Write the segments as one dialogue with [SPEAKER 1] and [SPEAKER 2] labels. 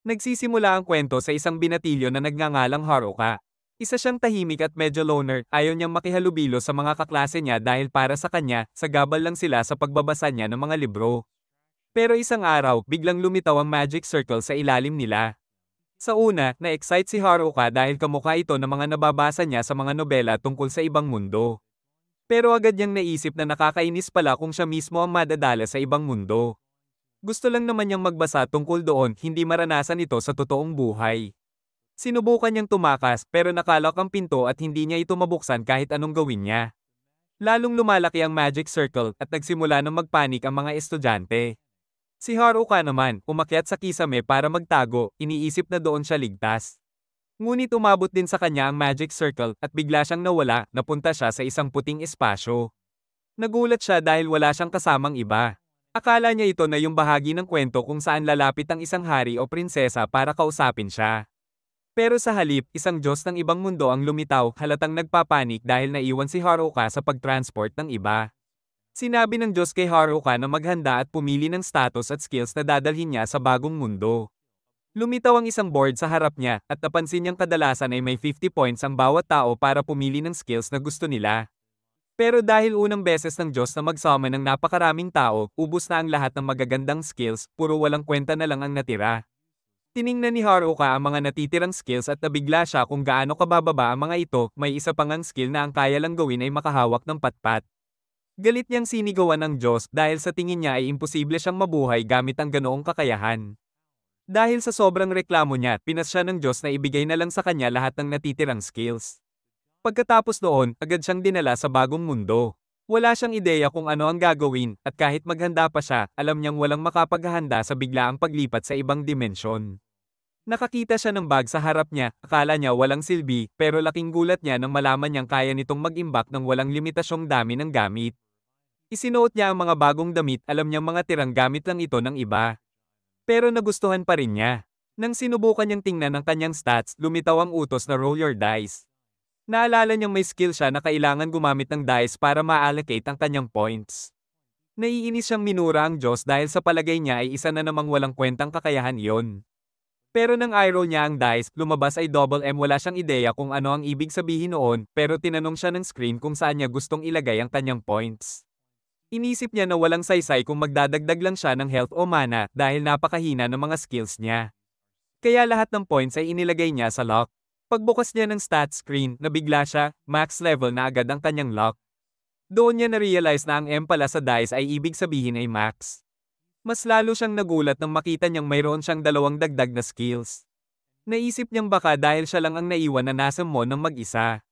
[SPEAKER 1] Nagsisimula ang kwento sa isang binatilyo na nagngangalang Haruka. Isa siyang tahimik at medyo loner, ayaw niyang makihalubilo sa mga kaklase niya dahil para sa kanya, sagabal lang sila sa pagbabasa niya ng mga libro. Pero isang araw, biglang lumitaw ang magic circle sa ilalim nila. Sa una, na-excite si Haruka dahil kamukha ito ng mga nababasa niya sa mga nobela tungkol sa ibang mundo. Pero agad niyang naisip na nakakainis pala kung siya mismo ang madadala sa ibang mundo. Gusto lang naman niyang magbasa tungkol doon, hindi maranasan ito sa totoong buhay. Sinubukan niyang tumakas pero nakalak ang pinto at hindi niya ito mabuksan kahit anong gawin niya. Lalong lumalaki ang magic circle at nagsimula ng magpanik ang mga estudyante. Si Haruka naman, umakyat sa kisame para magtago, iniisip na doon siya ligtas. Ngunit umabot din sa kanya ang magic circle at bigla siyang nawala, napunta siya sa isang puting espasyo. Nagulat siya dahil wala siyang kasamang iba. Akala niya ito na yung bahagi ng kwento kung saan lalapit ang isang hari o prinsesa para kausapin siya. Pero sa halip, isang Diyos ng ibang mundo ang lumitaw, halatang nagpapanik dahil naiwan si Haruka sa pag-transport ng iba. Sinabi ng Diyos kay Haruka na maghanda at pumili ng status at skills na dadalhin niya sa bagong mundo. Lumitaw ang isang board sa harap niya at napansin niyang kadalasan ay may 50 points ang bawat tao para pumili ng skills na gusto nila. Pero dahil unang beses ng Diyos na mag-summon ng napakaraming tao, ubos na ang lahat ng magagandang skills, puro walang kwenta na lang ang natira. Tiningnan ni Haruka ang mga natitirang skills at nabigla siya kung gaano kabababa ang mga ito, may isa pang ang skill na ang kaya lang gawin ay makahawak ng patpat. Galit niyang sinigawan ng Diyos dahil sa tingin niya ay imposible siyang mabuhay gamit ang ganoong kakayahan. Dahil sa sobrang reklamo niya, pinas siya ng Diyos na ibigay na lang sa kanya lahat ng natitirang skills. Pagkatapos noon, agad siyang dinala sa bagong mundo. Wala siyang ideya kung ano ang gagawin, at kahit maghanda pa siya, alam niyang walang makapaghahanda sa biglaang paglipat sa ibang dimensyon. Nakakita siya ng bag sa harap niya, akala niya walang silbi, pero laking gulat niya nang malaman niyang kaya nitong mag-imbak ng walang limitasyong dami ng gamit. Isinuot niya ang mga bagong damit, alam niyang mga tirang gamit lang ito ng iba. Pero nagustuhan pa rin niya. Nang sinubukan niyang tingnan ang kanyang stats, lumitaw ang utos na roll your dice. Naalala niyang may skill siya na kailangan gumamit ng dice para ma-allocate ang kanyang points. Naiinis siyang minura ang Diyos dahil sa palagay niya ay isa na namang walang kwentang kakayahan iyon. Pero nang i-roll niya ang dice, lumabas ay double M, wala siyang ideya kung ano ang ibig sabihin noon, pero tinanong siya ng screen kung saan niya gustong ilagay ang kanyang points. Inisip niya na walang saysay kung magdadagdag lang siya ng health o mana dahil napakahina ng mga skills niya. Kaya lahat ng points ay inilagay niya sa lock. Pagbukas niya ng stat screen, nabigla siya, max level na agad ang kanyang lock. Doon niya na-realize na ang M pala sa dice ay ibig sabihin ay max. Mas lalo siyang nagulat nang makita niyang mayroon siyang dalawang dagdag na skills. Naisip niyang baka dahil siya lang ang naiwan na nasa mo ng mag-isa.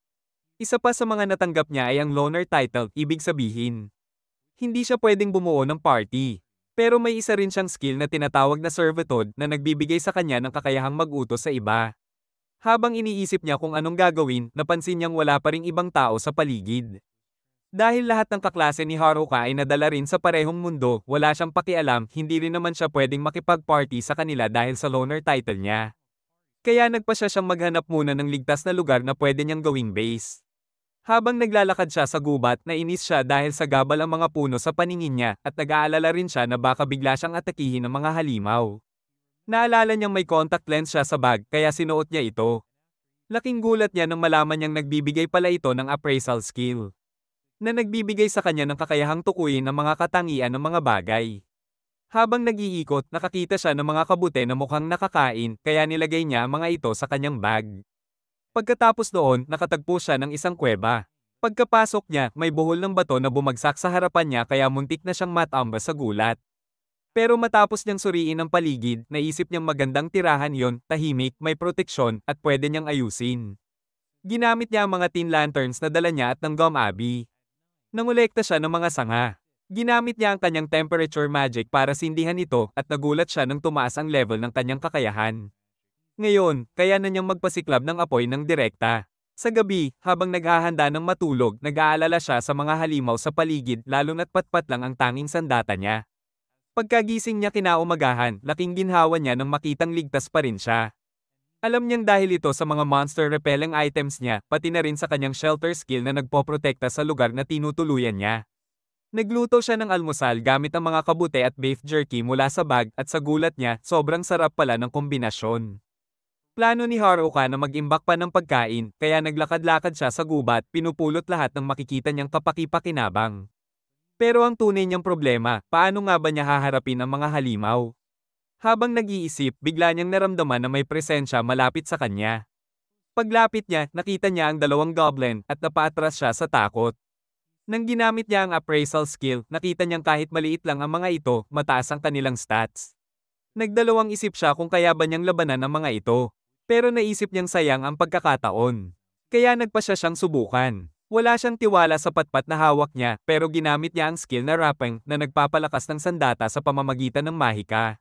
[SPEAKER 1] Isa pa sa mga natanggap niya ay ang loner title, ibig sabihin. Hindi siya pwedeng bumuo ng party. Pero may isa rin siyang skill na tinatawag na servitude na nagbibigay sa kanya ng kakayahang mag-utos sa iba. Habang iniisip niya kung anong gagawin, napansin niyang wala pa ring ibang tao sa paligid. Dahil lahat ng kaklase ni Haruka ay nadala rin sa parehong mundo, wala siyang pakialam, hindi rin naman siya pwedeng makipag-party sa kanila dahil sa loner title niya. Kaya nagpasya siyang maghanap muna ng ligtas na lugar na pwede niyang gawing base. Habang naglalakad siya sa gubat, nainis siya dahil sa gabal ang mga puno sa paningin niya at nag-aalala rin siya na baka bigla siyang atakihin ng mga halimaw. Naalala niyang may contact lens siya sa bag kaya sinuot niya ito. Laking gulat niya nang malaman niyang nagbibigay pala ito ng appraisal skill. Na nagbibigay sa kanya ng kakayahang tukuyin ang mga katangian ng mga bagay. Habang nag-iikot, nakakita siya ng mga kabute na mukhang nakakain kaya nilagay niya ang mga ito sa kanyang bag. Pagkatapos noon, nakatagpo siya ng isang kuweba. Pagkapasok niya, may buhol ng bato na bumagsak sa harapan niya kaya muntik na siyang matamba sa gulat. Pero matapos niyang suriin ang paligid, naisip niyang magandang tirahan yon, tahimik, may proteksyon, at pwede niyang ayusin. Ginamit niya ang mga tin lanterns na dala niya at ng gum abbey. Nangolekta siya ng mga sanga. Ginamit niya ang kanyang temperature magic para sindihan ito at nagulat siya nang tumaas ang level ng kanyang kakayahan. Ngayon, kaya na niyang magpasiklab ng apoy ng direkta. Sa gabi, habang naghahanda ng matulog, nag-aalala siya sa mga halimaw sa paligid lalo na't patpat lang ang tanging sandata niya. Pagkagising niya kinaumagahan, laking ginhawa niya nang makitang ligtas pa rin siya. Alam niyang dahil ito sa mga monster repelling items niya, pati na rin sa kanyang shelter skill na nagpoprotekta sa lugar na tinutuluyan niya. Nagluto siya ng almusal gamit ang mga kabute at beef jerky mula sa bag at sa gulat niya, sobrang sarap pala ng kombinasyon. Plano ni Haruka na mag-imbak pa ng pagkain, kaya naglakad-lakad siya sa gubat, pinupulot lahat ng makikita niyang kapaki-pakinabang. Pero ang tunay niyang problema, paano nga ba niya haharapin ang mga halimaw? Habang nag-iisip, bigla niyang naramdaman na may presensya malapit sa kanya. Paglapit niya, nakita niya ang dalawang goblin at napaatras siya sa takot. Nang ginamit niya ang appraisal skill, nakita niyang kahit maliit lang ang mga ito, mataas ang kanilang stats. Nagdalawang isip siya kung kaya ba niyang labanan ang mga ito. Pero naisip niyang sayang ang pagkakataon. Kaya nagpa siya siyang subukan. Wala siyang tiwala sa patpat na hawak niya, pero ginamit niya ang skill na rapping na nagpapalakas ng sandata sa pamamagitan ng mahika.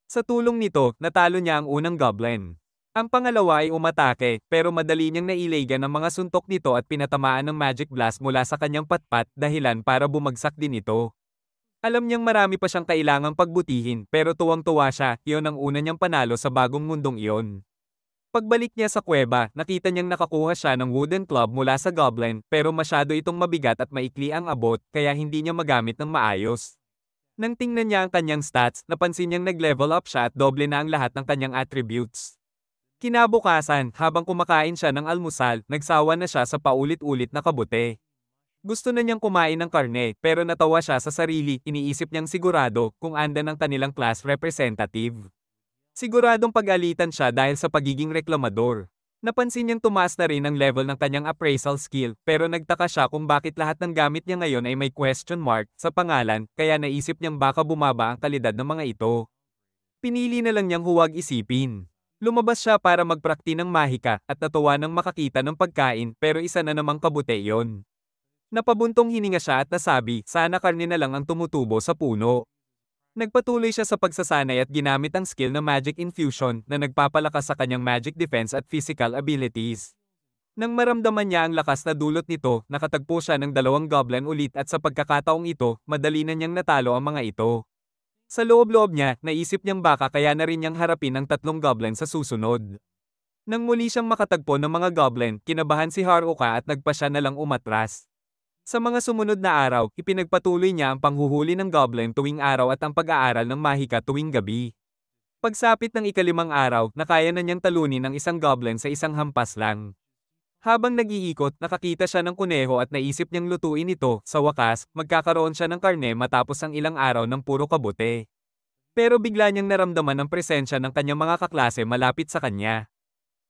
[SPEAKER 1] Sa tulong nito, natalo niya ang unang goblin. Ang pangalawa ay umatake, pero madali niyang nailagan ang mga suntok nito at pinatamaan ng magic blast mula sa kanyang patpat, dahilan para bumagsak din ito. Alam niyang marami pa siyang kailangang pagbutihin, pero tuwang-tuwa siya, iyon ang una niyang panalo sa bagong mundong iyon. Pagbalik niya sa kuweba, nakita niyang nakakuha siya ng wooden club mula sa goblin, pero masyado itong mabigat at maikli ang abot, kaya hindi niya magamit ng maayos. Nang tingnan niya ang kanyang stats, napansin niyang nag-level up siya at doble na ang lahat ng kanyang attributes. Kinabukasan, habang kumakain siya ng almusal, nagsawa na siya sa paulit-ulit na kabute. Gusto na niyang kumain ng karne, pero natawa siya sa sarili, iniisip niyang sigurado kung andan ang kanilang class representative. Siguradong pag-alitan siya dahil sa pagiging reklamador. Napansin niyang tumaas na rin ang level ng kanyang appraisal skill, pero nagtaka siya kung bakit lahat ng gamit niya ngayon ay may question mark sa pangalan, kaya naisip niyang baka bumaba ang kalidad ng mga ito. Pinili na lang niyang huwag isipin. Lumabas siya para magprakti ng mahika at natuwa nang makakita ng pagkain, pero isa na namang kabute yon. Napabuntong hininga siya at nasabi, sana karne na lang ang tumutubo sa puno. Nagpatuloy siya sa pagsasanay at ginamit ang skill na Magic Infusion na nagpapalakas sa kanyang magic defense at physical abilities. Nang maramdaman niya ang lakas na dulot nito, nakatagpo siya ng dalawang goblin ulit at sa pagkakataong ito, madali na niyang natalo ang mga ito. Sa loob-loob niya, naisip niyang baka kaya na rin niyang harapin ang tatlong goblin sa susunod. Nang muli siyang makatagpo ng mga goblin, kinabahan si Haruka at nagpa siya na lang umatras. Sa mga sumunod na araw, ipinagpatuloy niya ang panghuhuli ng goblin tuwing araw at ang pag-aaral ng mahika tuwing gabi. Pagsapit ng ikalimang araw, nakaya na niyang talunin ang isang goblin sa isang hampas lang. Habang nag-iikot, nakakita siya ng kuneho at naisip niyang lutuin ito. Sa wakas, magkakaroon siya ng karne matapos ang ilang araw ng puro kabute. Pero bigla niyang naramdaman ang presensya ng kanyang mga kaklase malapit sa kanya.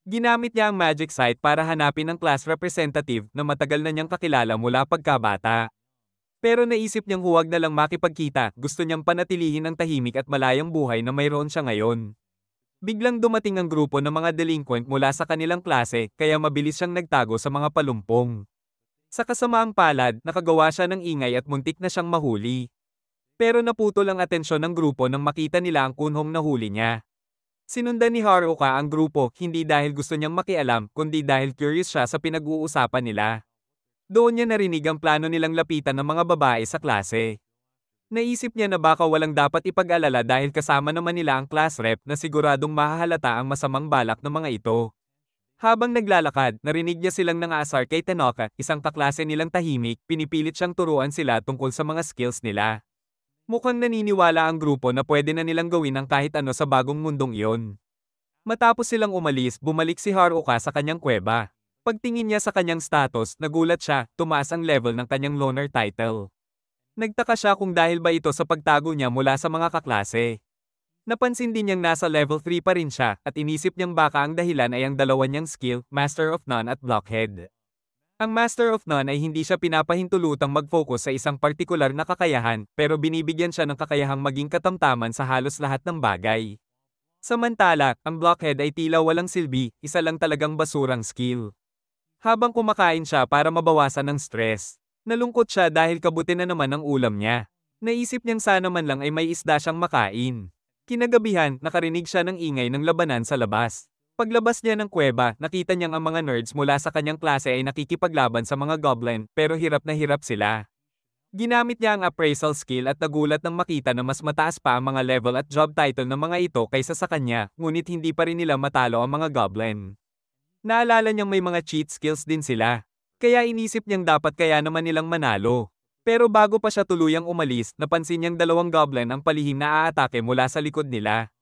[SPEAKER 1] Ginamit niya ang magic site para hanapin ang class representative na matagal na niyang kakilala mula pagkabata. Pero naisip niyang huwag na lang makipagkita, gusto niyang panatilihin ang tahimik at malayang buhay na mayroon siya ngayon. Biglang dumating ang grupo ng mga delinquent mula sa kanilang klase, kaya mabilis siyang nagtago sa mga palumpong. Sa kasamaang palad, nakagawa siya ng ingay at muntik na siyang mahuli. Pero naputol ang atensyon ng grupo nang makita nila ang kunhong nahuli niya. Sinundan ni Haruka ang grupo, hindi dahil gusto niyang makialam, kundi dahil curious siya sa pinag-uusapan nila. Doon niya narinig ang plano nilang lapitan ng mga babae sa klase. Naisip niya na baka walang dapat ipag-alala dahil kasama naman nila ang class rep na siguradong mahahalata ang masamang balak ng mga ito. Habang naglalakad, narinig niya silang nangaasar kay Tenoka, isang kaklase nilang tahimik, pinipilit siyang turuan sila tungkol sa mga skills nila. Mukhang naniniwala ang grupo na pwede na nilang gawin ang kahit ano sa bagong mundong iyon. Matapos silang umalis, bumalik si Haruka sa kanyang kuweba. Pagtingin niya sa kanyang status, nagulat siya, tumaas ang level ng kanyang loner title. Nagtaka siya kung dahil ba ito sa pagtago niya mula sa mga kaklase. Napansin din niyang nasa level 3 pa rin siya, at inisip niyang baka ang dahilan ay ang dalawa niyang skill, Master of None at Blockhead. Ang Master of None ay hindi siya pinapahintulutang mag-focus sa isang partikular na kakayahan, pero binibigyan siya ng kakayahang maging katamtaman sa halos lahat ng bagay. Samantala, ang Blockhead ay tila walang silbi, isa lang talagang basurang skill. Habang kumakain siya para mabawasan ng stress, nalungkot siya dahil kabuti na naman ang ulam niya. Naisip niyang sana man lang ay may isda siyang makain. Kinagabihan, nakarinig siya ng ingay ng labanan sa labas. Paglabas niya ng kuweba, nakita niyang ang mga nerds mula sa kanyang klase ay nakikipaglaban sa mga goblin, pero hirap na hirap sila. Ginamit niya ang appraisal skill at nagulat nang makita na mas mataas pa ang mga level at job title ng mga ito kaysa sa kanya, ngunit hindi pa rin nila matalo ang mga goblin. Naalala niyang may mga cheat skills din sila. Kaya inisip niyang dapat kaya naman nilang manalo. Pero bago pa siya tuluyang umalis, napansin niyang dalawang goblin ang palihim na aatake mula sa likod nila.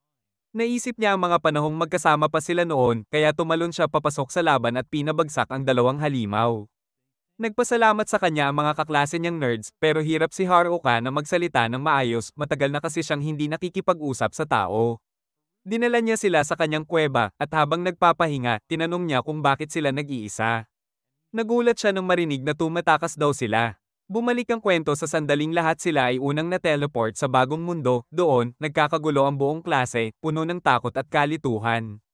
[SPEAKER 1] Naisip niya ang mga panahong magkasama pa sila noon, kaya tumalon siya papasok sa laban at pinabagsak ang dalawang halimaw. Nagpasalamat sa kanya ang mga kaklase niyang nerds, pero hirap si Haruka na magsalita ng maayos, matagal na kasi siyang hindi nakikipag-usap sa tao. Dinala niya sila sa kanyang kuweba, at habang nagpapahinga, tinanong niya kung bakit sila nag-iisa. Nagulat siya nang marinig na tumatakas daw sila. Bumalik ang kwento sa sandaling lahat sila ay unang na-teleport sa bagong mundo, doon, nagkakagulo ang buong klase, puno ng takot at kalituhan.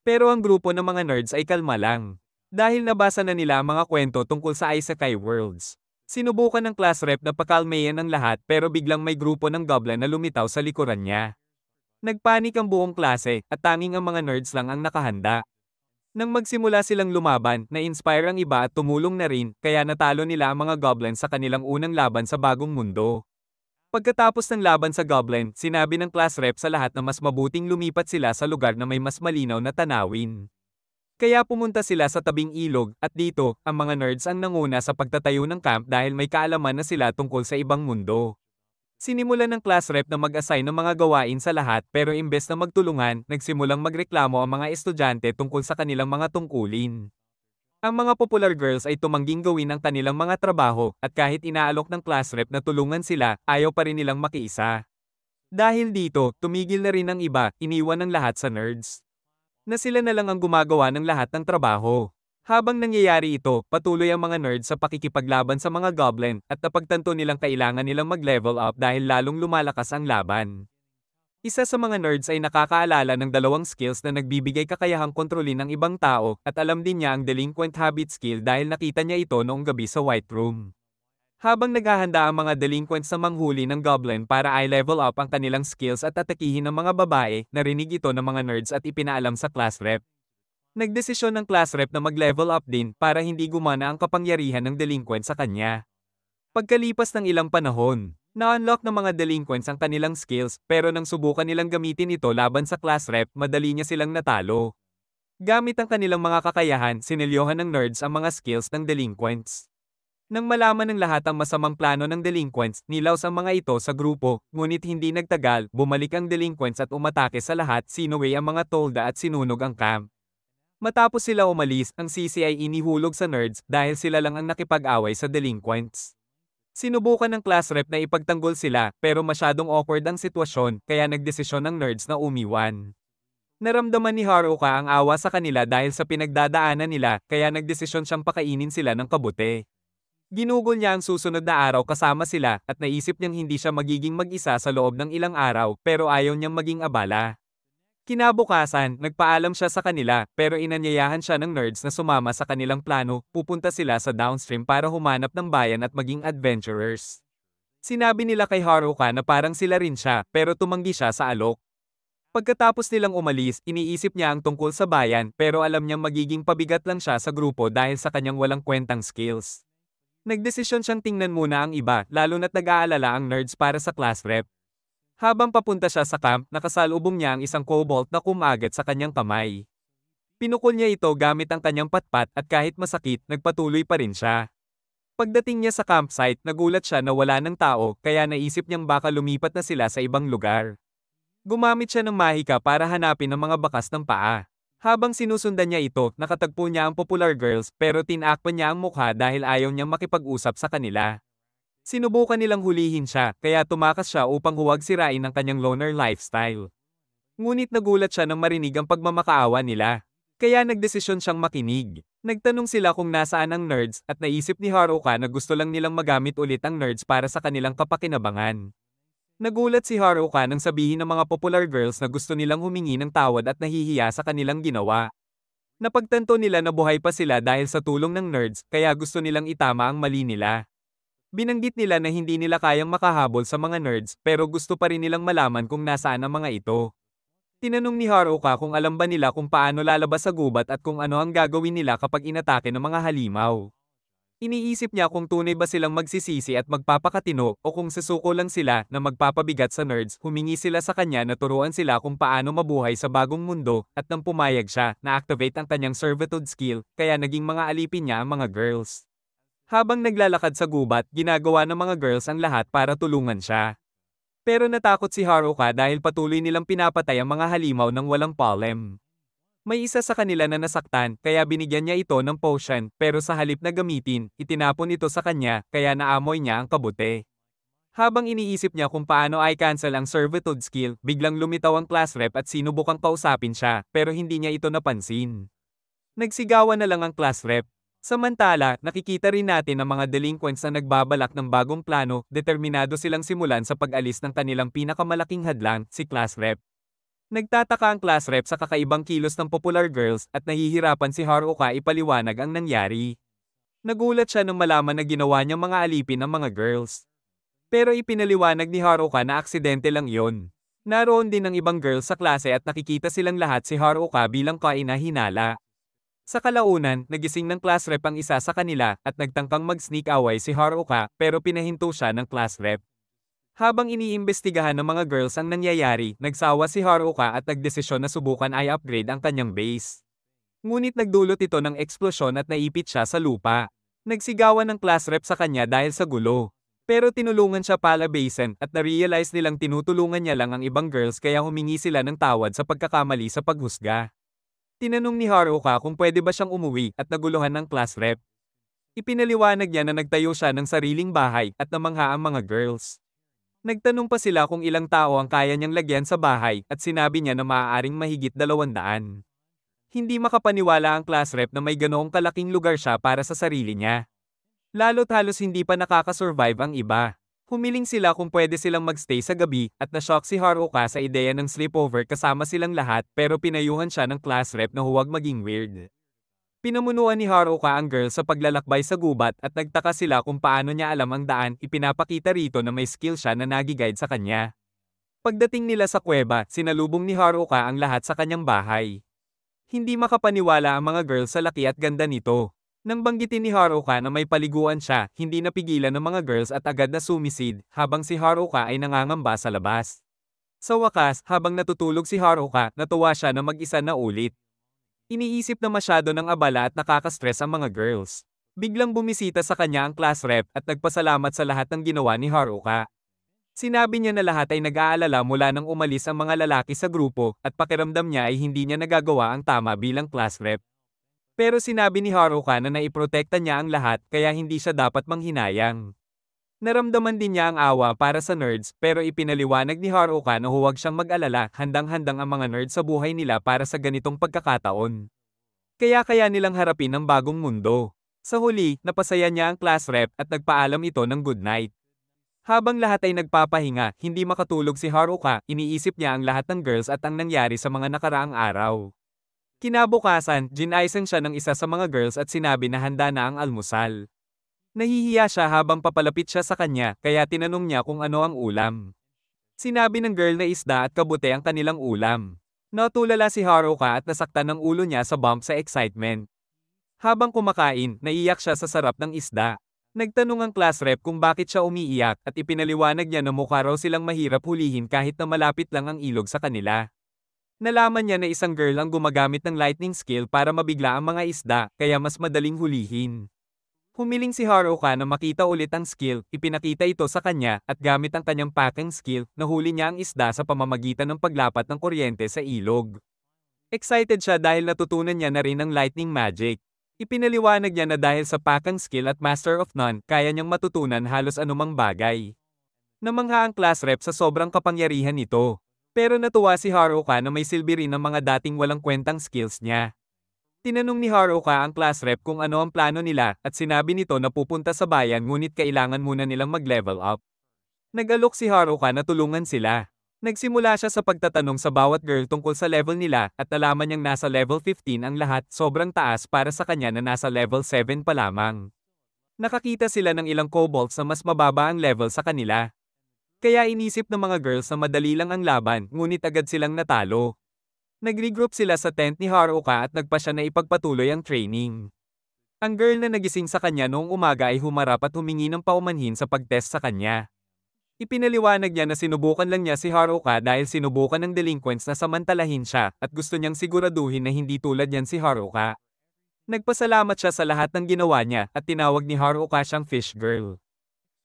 [SPEAKER 1] Pero ang grupo ng mga nerds ay kalma lang. Dahil nabasa na nila ang mga kwento tungkol sa Isekai Worlds. Sinubukan ng class rep na pakalmayan ang lahat pero biglang may grupo ng goblin na lumitaw sa likuran niya. Nagpanik ang buong klase at tanging ang mga nerds lang ang nakahanda. Nang magsimula silang lumaban, na-inspire ang iba at tumulong na rin, kaya natalo nila ang mga goblin sa kanilang unang laban sa bagong mundo. Pagkatapos ng laban sa goblin, sinabi ng class rep sa lahat na mas mabuting lumipat sila sa lugar na may mas malinaw na tanawin. Kaya pumunta sila sa tabing ilog, at dito, ang mga nerds ang nanguna sa pagtatayo ng camp dahil may kaalaman na sila tungkol sa ibang mundo. Sinimulan ng class rep na mag-assign ng mga gawain sa lahat pero imbes na magtulungan, nagsimulang magreklamo ang mga estudyante tungkol sa kanilang mga tungkulin. Ang mga popular girls ay tumangging gawin ang kanilang mga trabaho, at kahit inaalok ng class rep na tulungan sila, ayaw pa rin nilang makiisa. Dahil dito, tumigil na rin ang iba, iniwan ng lahat sa nerds. Na sila na lang ang gumagawa ng lahat ng trabaho. Habang nangyayari ito, patuloy ang mga nerds sa pakikipaglaban sa mga goblin, at napagtanto nilang kailangan nilang mag-level up dahil lalong lumalakas ang laban. Isa sa mga nerds ay nakakaalala ng dalawang skills na nagbibigay kakayahang kontrolin ng ibang tao, at alam din niya ang delinquent habit skill dahil nakita niya ito noong gabi sa White Room. Habang naghahanda ang mga delinquents sa manghuli ng goblin para i-level up ang kanilang skills at atakihin ng mga babae, narinig ito ng mga nerds at ipinaalam sa class rep. Nagdesisyon ng class rep na mag-level up din para hindi gumana ang kapangyarihan ng delinquent sa kanya. Pagkalipas ng ilang panahon, na-unlock ng mga delinquents ang kanilang skills pero nang subukan nilang gamitin ito laban sa class rep, madali niya silang natalo. Gamit ang kanilang mga kakayahan, sinilyohan ng nerds ang mga skills ng delinquents. Nang malaman ng lahat ang masamang plano ng delinquents, nilaos ang mga ito sa grupo, ngunit hindi nagtagal, bumalik ang delinquents at umatake sa lahat, sinuway ang mga tolda at sinunog ang camp. Matapos sila umalis, ang sisi ay inihulog sa nerds dahil sila lang ang nakipag-away sa delinquents. Sinubukan ng class rep na ipagtanggol sila pero masyadong awkward ang sitwasyon kaya nagdesisyon ng nerds na umiwan. Naramdaman ni Haruka ang awa sa kanila dahil sa pinagdadaanan nila kaya nagdesisyon siyang pakainin sila ng kabuti. Ginugol niya ang susunod na araw kasama sila at naisip niyang hindi siya magiging mag-isa sa loob ng ilang araw pero ayaw niyang maging abala. Kinabukasan, nagpaalam siya sa kanila pero inanyayahan siya ng nerds na sumama sa kanilang plano, pupunta sila sa downstream para humanap ng bayan at maging adventurers. Sinabi nila kay Haruka na parang sila rin siya pero tumanggi siya sa alok. Pagkatapos nilang umalis, iniisip niya ang tungkol sa bayan pero alam niyang magiging pabigat lang siya sa grupo dahil sa kanyang walang kwentang skills. Nagdesisyon siyang tingnan muna ang iba, lalo na't nag-aalala ang nerds para sa class rep. Habang papunta siya sa camp, nakasalubong niya ang isang kobold na kumagat sa kanyang kamay. Pinukol niya ito gamit ang kanyang patpat at kahit masakit, nagpatuloy pa rin siya. Pagdating niya sa campsite, nagulat siya na wala ng tao, kaya naisip niyang baka lumipat na sila sa ibang lugar. Gumamit siya ng mahika para hanapin ang mga bakas ng paa. Habang sinusundan niya ito, nakatagpo niya ang popular girls pero tinakpan niya ang mukha dahil ayaw niyang makipag-usap sa kanila. Sinubukan nilang hulihin siya, kaya tumakas siya upang huwag sirain ang kanyang loner lifestyle. Ngunit nagulat siya nang marinig ang pagmamakaawa nila. Kaya nagdesisyon siyang makinig. Nagtanong sila kung nasaan ang nerds at naisip ni Haruka na gusto lang nilang magamit ulit ang nerds para sa kanilang kapakinabangan. Nagulat si Haruka nang sabihin ng mga popular girls na gusto nilang humingi ng tawad at nahihiya sa kanilang ginawa. Napagtanto nila na buhay pa sila dahil sa tulong ng nerds, kaya gusto nilang itama ang mali nila. Binanggit nila na hindi nila kayang makahabol sa mga nerds pero gusto pa rin nilang malaman kung nasaan ang mga ito. Tinanong ni Haruka kung alam ba nila kung paano lalabas sa gubat at kung ano ang gagawin nila kapag inatake ng mga halimaw. Iniisip niya kung tunay ba silang magsisisi at magpapakatino o kung susuko lang sila na magpapabigat sa nerds, humingi sila sa kanya na turuan sila kung paano mabuhay sa bagong mundo at nang pumayag siya, na-activate ang kanyang servitude skill, kaya naging mga alipin niya ang mga girls. Habang naglalakad sa gubat, ginagawa ng mga girls ang lahat para tulungan siya. Pero natakot si Haruka dahil patuloy nilang pinapatay ang mga halimaw ng walang pollen. May isa sa kanila na nasaktan, kaya binigyan niya ito ng potion, pero sa halip na gamitin, itinapon ito sa kanya, kaya naamoy niya ang kabute. Habang iniisip niya kung paano i-cancel ang servitude skill, biglang lumitaw ang class rep at sinubukang kausapin siya, pero hindi niya ito napansin. Nagsigawan na lang ang class rep. Samantala, nakikita rin natin ang mga delinquents na nagbabalak ng bagong plano, determinado silang simulan sa pag-alis ng kanilang pinakamalaking hadlang, si class rep. Nagtataka ang class rep sa kakaibang kilos ng popular girls at nahihirapan si Haruka ipaliwanag ang nangyari. Nagulat siya nang malaman na ginawa niyang mga alipin ang mga girls. Pero ipinaliwanag ni Haruka na aksidente lang yon. Naroon din ang ibang girls sa klase at nakikita silang lahat si Haruka bilang kainahinala. Sa kalaunan, nagising ng class rep ang isa sa kanila at nagtangkang mag-sneak away si Haruka pero pinahinto siya ng class rep. Habang iniimbestigahan ng mga girls ang nangyayari, nagsawa si Haruka at nagdesisyon na subukan i-upgrade ang kanyang base. Ngunit nagdulot ito ng eksplosyon at naipit siya sa lupa. Nagsigawan ng class rep sa kanya dahil sa gulo. Pero tinulungan siya palabasin at na-realize nilang tinutulungan niya lang ang ibang girls kaya humingi sila ng tawad sa pagkakamali sa paghusga. Tinanong ni Haruka kung pwede ba siyang umuwi at naguluhan ng class rep. Ipinaliwanag niya na nagtayo siya ng sariling bahay at namangha ang mga girls. Nagtanong pa sila kung ilang tao ang kaya niyang lagyan sa bahay at sinabi niya na maaaring mahigit 200. Hindi makapaniwala ang class rep na may ganoong kalaking lugar siya para sa sarili niya. Lalo't halos hindi pa nakakasurvive ang iba. Humiling sila kung pwede silang magstay sa gabi at na-shock si Haruka sa ideya ng sleepover kasama silang lahat pero pinayuhan siya ng class rep na huwag maging weird. Pinamunuan ni Haruka ang girl sa paglalakbay sa gubat at nagtaka sila kung paano niya alam ang daan, ipinapakita rito na may skill siya na nagiguide sa kanya. Pagdating nila sa kuweba, sinalubong ni Haruka ang lahat sa kanyang bahay. Hindi makapaniwala ang mga girls sa laki at ganda nito. Nang banggitin ni Haruka na may paliguan siya, hindi napigilan ng mga girls at agad na sumisid, habang si Haruka ay nangangamba sa labas. Sa wakas, habang natutulog si Haruka, natuwa siya na mag-isa na ulit. Iniisip na masyado ng abala at nakaka-stress ang mga girls. Biglang bumisita sa kanya ang class rep at nagpasalamat sa lahat ng ginawa ni Haruka. Sinabi niya na lahat ay nag-aalala mula nang umalis ang mga lalaki sa grupo at pakiramdam niya ay hindi niya nagagawa ang tama bilang class rep. Pero sinabi ni Haruka na naiprotekta niya ang lahat kaya hindi siya dapat manghinayang. Naramdaman din niya ang awa para sa nerds pero ipinaliwanag ni Haruka na huwag siyang mag-alala, handang-handang ang mga nerds sa buhay nila para sa ganitong pagkakataon. Kaya nilang harapin ang bagong mundo. Sa huli, napasaya niya ang class rep at nagpaalam ito ng good night. Habang lahat ay nagpapahinga, hindi makatulog si Haruka, iniisip niya ang lahat ng girls at ang nangyari sa mga nakaraang araw. Kinabukasan, ginaisan siya ng isa sa mga girls at sinabi na handa na ang almusal. Nahihiya siya habang papalapit siya sa kanya, kaya tinanong niya kung ano ang ulam. Sinabi ng girl na isda at kabute ang kanilang ulam. Natulala si Haruka at nasaktan ng ulo niya sa bump sa excitement. Habang kumakain, naiyak siya sa sarap ng isda. Nagtanong ang class rep kung bakit siya umiiyak at ipinaliwanag niya na mukha raw silang mahirap hulihin kahit na malapit lang ang ilog sa kanila. Nalaman niya na isang girl ang gumagamit ng lightning skill para mabigla ang mga isda, kaya mas madaling hulihin. Humiling si Haruka na makita ulit ang skill, ipinakita ito sa kanya, at gamit ang kanyang packing skill, nahuli niya ang isda sa pamamagitan ng paglapat ng kuryente sa ilog. Excited siya dahil natutunan niya na rin ang lightning magic. Ipinaliwanag niya na dahil sa packing skill at Master of None, kaya niyang matutunan halos anumang bagay. Namangha ang class rep sa sobrang kapangyarihan nito. Pero natuwa si Haruka na may silbi rin ang mga dating walang kwentang skills niya. Tinanong ni Haruka ang class rep kung ano ang plano nila at sinabi nito na pupunta sa bayan ngunit kailangan muna nilang mag-level up. Nag-alok si Haruka na tulungan sila. Nagsimula siya sa pagtatanong sa bawat girl tungkol sa level nila at nalaman niyang nasa level 15 ang lahat, sobrang taas para sa kanya na nasa level 7 pa lamang. Nakakita sila ng ilang kobolds na mas mababa ang level sa kanila. Kaya inisip ng mga girls na madali lang ang laban, ngunit agad silang natalo. Nag-regroup sila sa tent ni Haruka at nagpa siya na ipagpatuloy ang training. Ang girl na nagising sa kanya noong umaga ay humarap at humingi ng paumanhin sa pag-test sa kanya. Ipinaliwanag niya na sinubukan lang niya si Haruka dahil sinubukan ng delinquents na samantalahin siya at gusto niyang siguraduhin na hindi tulad niyan si Haruka. Nagpasalamat siya sa lahat ng ginawa niya at tinawag ni Haruka siyang fish girl.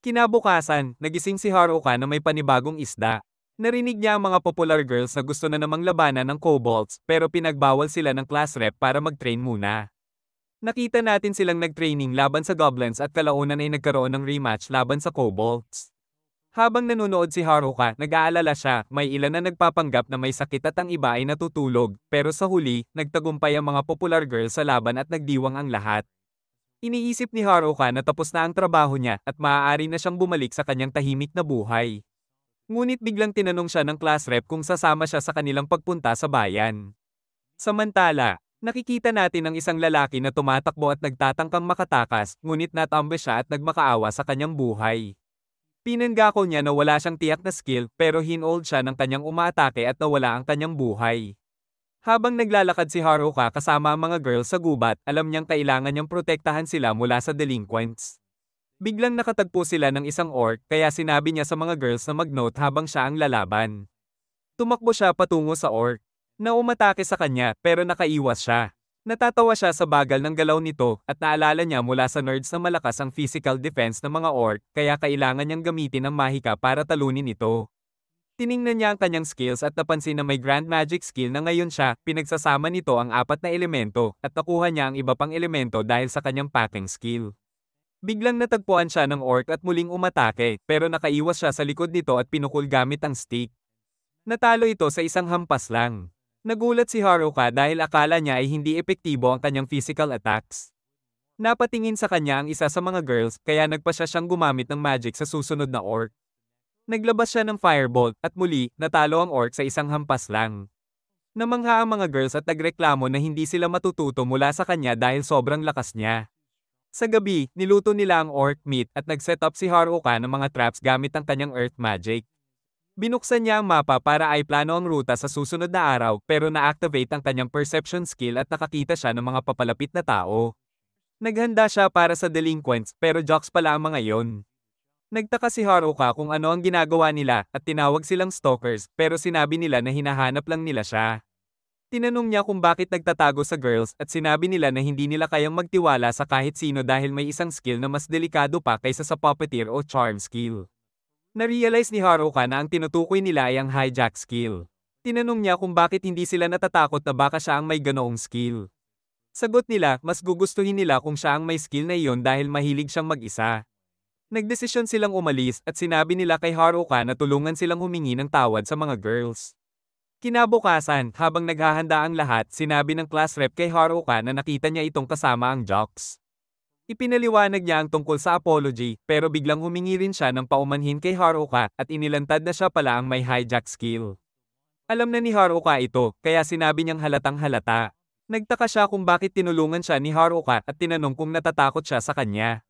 [SPEAKER 1] Kinabukasan, nagising si Haruka na may panibagong isda. Narinig niya ang mga popular girls na gusto na namang labanan ng kobolds pero pinagbawal sila ng class rep para mag-train muna. Nakita natin silang nag-training laban sa goblins at kalaunan ay nagkaroon ng rematch laban sa kobolds. Habang nanonood si Haruka, nag-aalala siya, may ilan na nagpapanggap na may sakit at ang iba ay natutulog, pero sa huli, nagtagumpay ang mga popular girls sa laban at nagdiwang ang lahat. Iniisip ni Haruka na tapos na ang trabaho niya at maaari na siyang bumalik sa kanyang tahimik na buhay. Ngunit biglang tinanong siya ng class rep kung sasama siya sa kanilang pagpunta sa bayan. Samantala, nakikita natin ang isang lalaki na tumatakbo at nagtatangkang makatakas, ngunit natambe siya at nagmakaawa sa kanyang buhay. Pinanggako niya na wala siyang tiyak na skill pero hinold siya ng kanyang umaatake at nawala ang kanyang buhay. Habang naglalakad si Haruka kasama ang mga girls sa gubat, alam niyang kailangan niyang protektahan sila mula sa delinquents. Biglang nakatagpo sila ng isang orc kaya sinabi niya sa mga girls na mag-note habang siya ang lalaban. Tumakbo siya patungo sa orc. Na umatake sa kanya pero nakaiwas siya. Natatawa siya sa bagal ng galaw nito at naalala niya mula sa nerds na malakas ang physical defense ng mga orc kaya kailangan niyang gamitin ang mahika para talunin ito. Tiningnan niya ang kanyang skills at napansin na may grand magic skill na ngayon siya, pinagsasama nito ang 4 na elemento at nakuha niya ang iba pang elemento dahil sa kanyang packing skill. Biglang natagpuan siya ng orc at muling umatake pero nakaiwas siya sa likod nito at pinukul gamit ang stick. Natalo ito sa isang hampas lang. Nagulat si Haruka dahil akala niya ay hindi epektibo ang kanyang physical attacks. Napatingin sa kanya ang isa sa mga girls kaya nagpasya siyang gumamit ng magic sa susunod na orc. Naglabas siya ng firebolt at muli, natalo ang orc sa isang hampas lang. Namangha ang mga girls at nagreklamo na hindi sila matututo mula sa kanya dahil sobrang lakas niya. Sa gabi, niluto nila ang orc meat at nag-set up si Haruka ng mga traps gamit ang kanyang earth magic. Binuksan niya ang mapa para ay plano ang ruta sa susunod na araw pero na-activate ang kanyang perception skill at nakakita siya ng mga papalapit na tao. Naghanda siya para sa delinquents pero jocks pala ang mga yon. Nagtaka si Haruka kung ano ang ginagawa nila at tinawag silang stalkers pero sinabi nila na hinahanap lang nila siya. Tinanong niya kung bakit nagtatago sa girls at sinabi nila na hindi nila kayang magtiwala sa kahit sino dahil may isang skill na mas delikado pa kaysa sa puppeteer o charm skill. Na-realize ni Haruka na ang tinutukoy nila ay ang hijack skill. Tinanong niya kung bakit hindi sila natatakot na baka siya ang may ganoong skill. Sagot nila, mas gugustuhin nila kung siya ang may skill na iyon dahil mahilig siyang mag-isa. Nagdesisyon silang umalis at sinabi nila kay Haruka na tulungan silang humingi ng tawad sa mga girls. Kinabukasan, habang naghahanda ang lahat, sinabi ng class rep kay Haruka na nakita niya itong kasama ang jocks. Ipinaliwanag niya ang tungkol sa apology, pero biglang humingi rin siya ng paumanhin kay Haruka at inilantad na siya pala ang may hijack skill. Alam na ni Haruka ito, kaya sinabi niyang halatang halata. Nagtaka siya kung bakit tinulungan siya ni Haruka at tinanong kung natatakot siya sa kanya.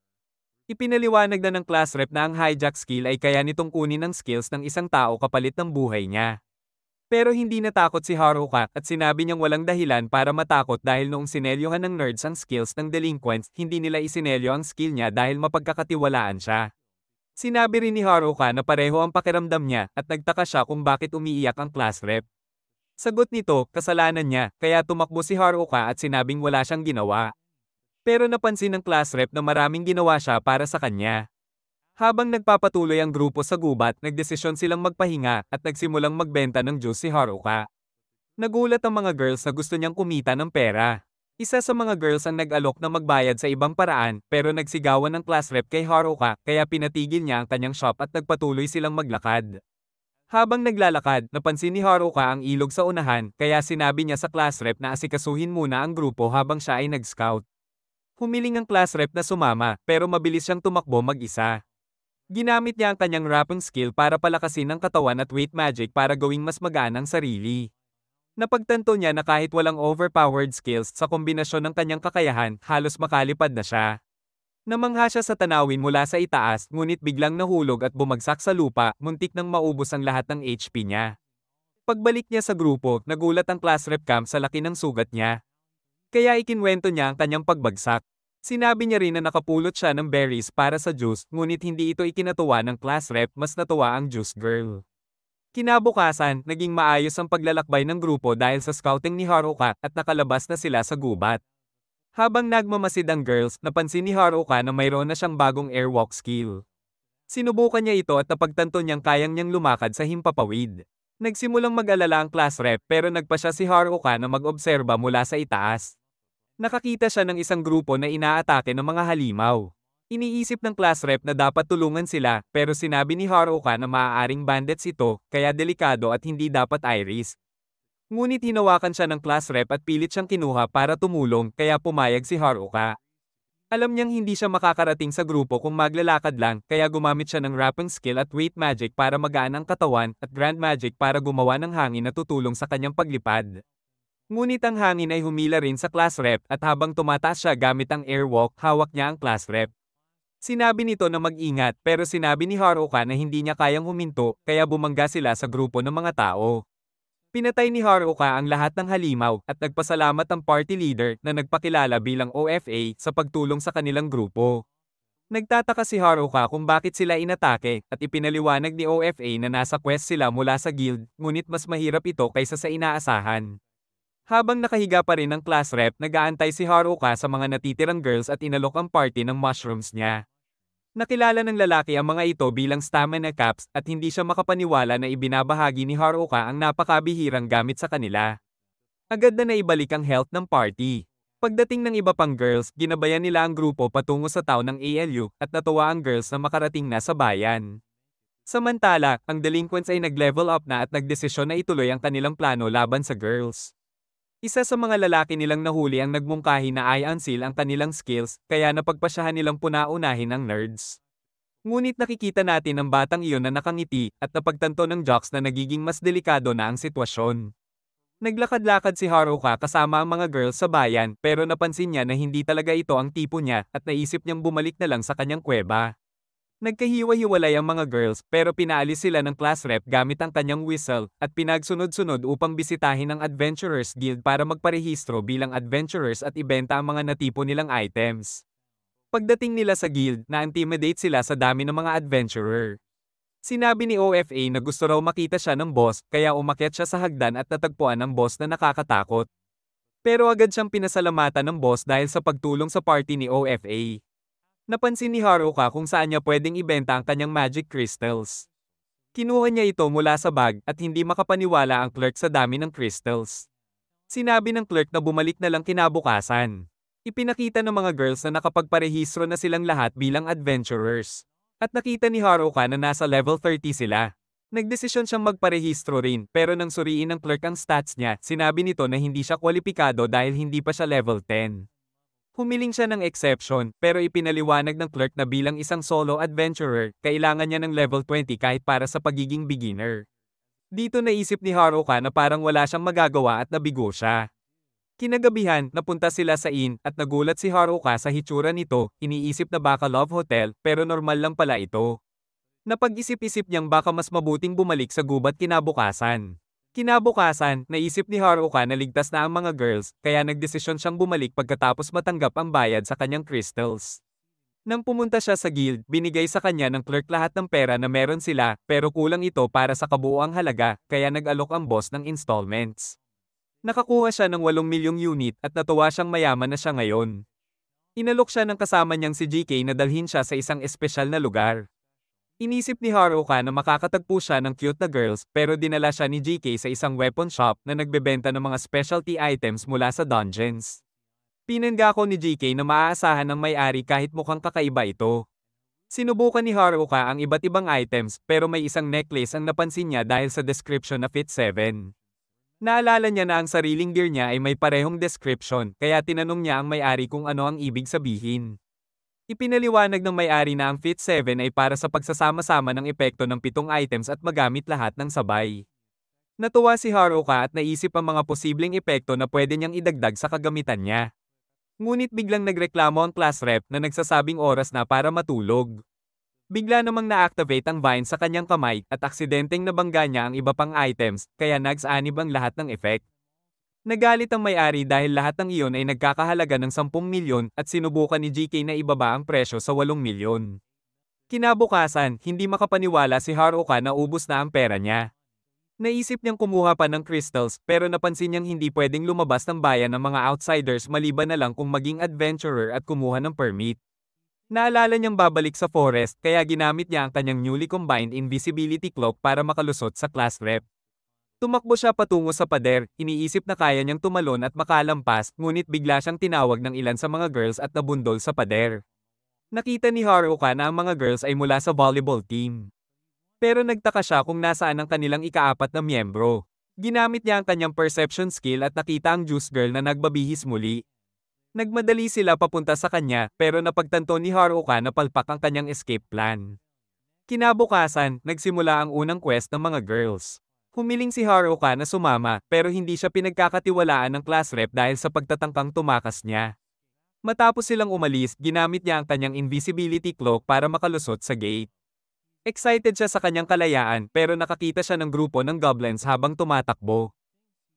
[SPEAKER 1] Ipinaliwanag na ng class rep na ang hijack skill ay kaya nitong kunin ang skills ng isang tao kapalit ng buhay niya. Pero hindi natakot si Haruka at sinabi niyang walang dahilan para matakot dahil noong sinelyohan ng nerds ang skills ng delinquents, hindi nila isinelyo ang skill niya dahil mapagkakatiwalaan siya. Sinabi rin ni Haruka na pareho ang pakiramdam niya at nagtaka siya kung bakit umiiyak ang class rep. Sagot nito, kasalanan niya, kaya tumakbo si Haruka at sinabing wala siyang ginawa. Pero napansin ng class rep na maraming ginawa siya para sa kanya. Habang nagpapatuloy ang grupo sa gubat, nagdesisyon silang magpahinga at nagsimulang magbenta ng juice si Haruka. Nagulat ang mga girls na gusto niyang kumita ng pera. Isa sa mga girls ang nag-alok na magbayad sa ibang paraan pero nagsigawan ng class rep kay Haruka kaya pinatigil niya ang kanyang shop at nagpatuloy silang maglakad. Habang naglalakad, napansin ni Haruka ang ilog sa unahan kaya sinabi niya sa class rep na asikasuhin muna ang grupo habang siya ay nag-scout. Humiling ang class rep na sumama pero mabilis siyang tumakbo mag-isa. Ginamit niya ang kanyang rapping skill para palakasin ang katawan at weight magic para gawing mas magaan ang sarili. Napagtanto niya na kahit walang overpowered skills sa kombinasyon ng kanyang kakayahan, halos makalipad na siya. Namangha siya sa tanawin mula sa itaas, ngunit biglang nahulog at bumagsak sa lupa, muntik nang maubos ang lahat ng HP niya. Pagbalik niya sa grupo, nagulat ang class rep camp sa laki ng sugat niya. Kaya ikinwento niya ang kanyang pagbagsak. Sinabi niya rin na nakapulot siya ng berries para sa juice, ngunit hindi ito ikinatuwa ng class rep, mas natuwa ang juice girl. Kinabukasan, naging maayos ang paglalakbay ng grupo dahil sa scouting ni Haruka at nakalabas na sila sa gubat. Habang nagmamasid ang girls, napansin ni Haruka na mayroon na siyang bagong airwalk skill. Sinubukan niya ito at napagtanto niyang kayang niyang lumakad sa himpapawid. Nagsimulang mag-alala ang class rep pero nagpa siya si Haruka na mag-obserba mula sa itaas. Nakakita siya ng isang grupo na inaatake ng mga halimaw. Iniisip ng class rep na dapat tulungan sila pero sinabi ni Haruka na maaaring bandits ito kaya delikado at hindi dapat i-risk. Ngunit hinawakan siya ng class rep at pilit siyang kinuha para tumulong kaya pumayag si Haruka. Alam niyang hindi siya makakarating sa grupo kung maglalakad lang kaya gumamit siya ng rapping skill at weight magic para magaan ang katawan at grand magic para gumawa ng hangin na tutulong sa kanyang paglipad. Ngunit ang hangin ay humila rin sa class rep at habang tumataas siya gamit ang airwalk, hawak niya ang class rep. Sinabi nito na mag-ingat pero sinabi ni Haruka na hindi niya kayang huminto kaya bumangga sila sa grupo ng mga tao. Pinatay ni Haruka ang lahat ng halimaw at nagpasalamat ang party leader na nagpakilala bilang OFA sa pagtulong sa kanilang grupo. Nagtataka si Haruka kung bakit sila inatake at ipinaliwanag ni OFA na nasa quest sila mula sa guild ngunit mas mahirap ito kaysa sa inaasahan. Habang nakahiga pa rin ang class rep, nag-aantay si Haruka sa mga natitirang girls at inalok ang party ng mushrooms niya. Nakilala ng lalaki ang mga ito bilang stamina caps at hindi siya makapaniwala na ibinabahagi ni Haruka ang napakabihirang gamit sa kanila. Agad na naibalik ang health ng party. Pagdating ng iba pang girls, ginabayan nila ang grupo patungo sa town ng ALU at natuwa ang girls na makarating na sa bayan. Samantala, ang delinquents ay nag-level up na at nagdesisyon na ituloy ang kanilang plano laban sa girls. Isa sa mga lalaki nilang nahuli ang nagmungkahi na i-unseal ang kanilang skills, kaya napagpasyahan nilang puna-unahin ang nerds. Ngunit nakikita natin ang batang iyon na nakangiti at napagtanto ng jocks na nagiging mas delikado na ang sitwasyon. Naglakad-lakad si Haruka kasama ang mga girls sa bayan pero napansin niya na hindi talaga ito ang tipo niya at naisip niyang bumalik na lang sa kanyang kuweba. Nagkahiwa-hiwalay ang mga girls pero pinaalis sila ng class rep gamit ang kanyang whistle at pinagsunod-sunod upang bisitahin ang Adventurers Guild para magparehistro bilang adventurers at ibenta ang mga natipo nilang items. Pagdating nila sa guild, na-intimidate sila sa dami ng mga adventurer. Sinabi ni OFA na gusto raw makita siya ng boss kaya umakyat siya sa hagdan at natagpuan ang boss na nakakatakot. Pero agad siyang pinasalamatan ng boss dahil sa pagtulong sa party ni OFA. Napansin ni Haruka kung saan niya pwedeng ibenta ang kanyang magic crystals. Kinuha niya ito mula sa bag at hindi makapaniwala ang clerk sa dami ng crystals. Sinabi ng clerk na bumalik na lang kinabukasan. Ipinakita ng mga girls na nakapagparehistro na silang lahat bilang adventurers. At nakita ni Haruka na nasa level 30 sila. Nagdesisyon siyang magparehistro rin pero nang suriin ng clerk ang stats niya, sinabi nito na hindi siya kwalipikado dahil hindi pa siya level 10. Humiling siya ng exception, pero ipinaliwanag ng clerk na bilang isang solo adventurer, kailangan niya ng level 20 kahit para sa pagiging beginner. Dito naisip ni Haruka na parang wala siyang magagawa at nabigo siya. Kinagabihan, napunta sila sa inn at nagulat si Haruka sa hitsura nito, iniisip na baka love hotel pero normal lang pala ito. Napag-isip-isip niyang baka mas mabuting bumalik sa gubat kinabukasan. Kinabukasan, naisip ni Haruka na ligtas na ang mga girls, kaya nagdesisyon siyang bumalik pagkatapos matanggap ang bayad sa kanyang crystals. Nang pumunta siya sa guild, binigay sa kanya ng clerk lahat ng pera na meron sila, pero kulang ito para sa kabuuang halaga, kaya nag-alok ang boss ng installments. Nakakuha siya ng 8 milyong unit at natuwa siyang mayaman na siya ngayon. Inalok siya ng kasama niyang si GK na dalhin siya sa isang espesyal na lugar. Inisip ni Haruka na makakatagpo siya ng cute na girls pero dinala siya ni GK sa isang weapon shop na nagbebenta ng mga specialty items mula sa dungeons. Pinanggako ni GK na maaasahan ng may-ari kahit mukhang kakaiba ito. Sinubukan ni Haruka ang iba't ibang items pero may isang necklace ang napansin niya dahil sa description na Fit 7. Naalala niya na ang sariling gear niya ay may parehong description kaya tinanong niya ang may-ari kung ano ang ibig sabihin. Ipinaliwanag ng may-ari na ang Fit 7 ay para sa pagsasama-sama ng epekto ng 7 items at magamit lahat ng sabay. Natuwa si Haruka at naisip ang mga posibleng epekto na pwede niyang idagdag sa kagamitan niya. Ngunit biglang nagreklamo ang class rep na nagsasabing oras na para matulog. Bigla namang na-activate ang vine sa kanyang kamay at aksidenteng nabangga niya ang iba pang items kaya nags-anib ang lahat ng effect. Nagalit ang may-ari dahil lahat ng iyon ay nagkakahalaga ng 10 milyon at sinubukan ni GK na ibaba ang presyo sa 8 milyon. Kinabukasan, hindi makapaniwala si Haruka na ubos na ang pera niya. Naisip niyang kumuha pa ng crystals pero napansin niyang hindi pwedeng lumabas ng bayan ng mga outsiders maliban na lang kung maging adventurer at kumuha ng permit. Naalala niyang babalik sa forest kaya ginamit niya ang kanyang newly combined invisibility cloak para makalusot sa class rep. Tumakbo siya patungo sa pader, iniisip na kaya niyang tumalon at makalampas, ngunit bigla siyang tinawag ng ilan sa mga girls at nabundol sa pader. Nakita ni Haruka na ang mga girls ay mula sa volleyball team. Pero nagtaka siya kung nasaan ang kanilang ikaapat na miyembro. Ginamit niya ang kanyang perception skill at nakita ang juice girl na nagbabihis muli. Nagmadali sila papunta sa kanya pero napagtanto ni Haruka na palpak ang kanyang escape plan. Kinabukasan, nagsimula ang unang quest ng mga girls. Humiling si Haruka na sumama pero hindi siya pinagkakatiwalaan ng class rep dahil sa pagtatangkang tumakas niya. Matapos silang umalis, ginamit niya ang kanyang invisibility cloak para makalusot sa gate. Excited siya sa kanyang kalayaan pero nakakita siya ng grupo ng goblins habang tumatakbo.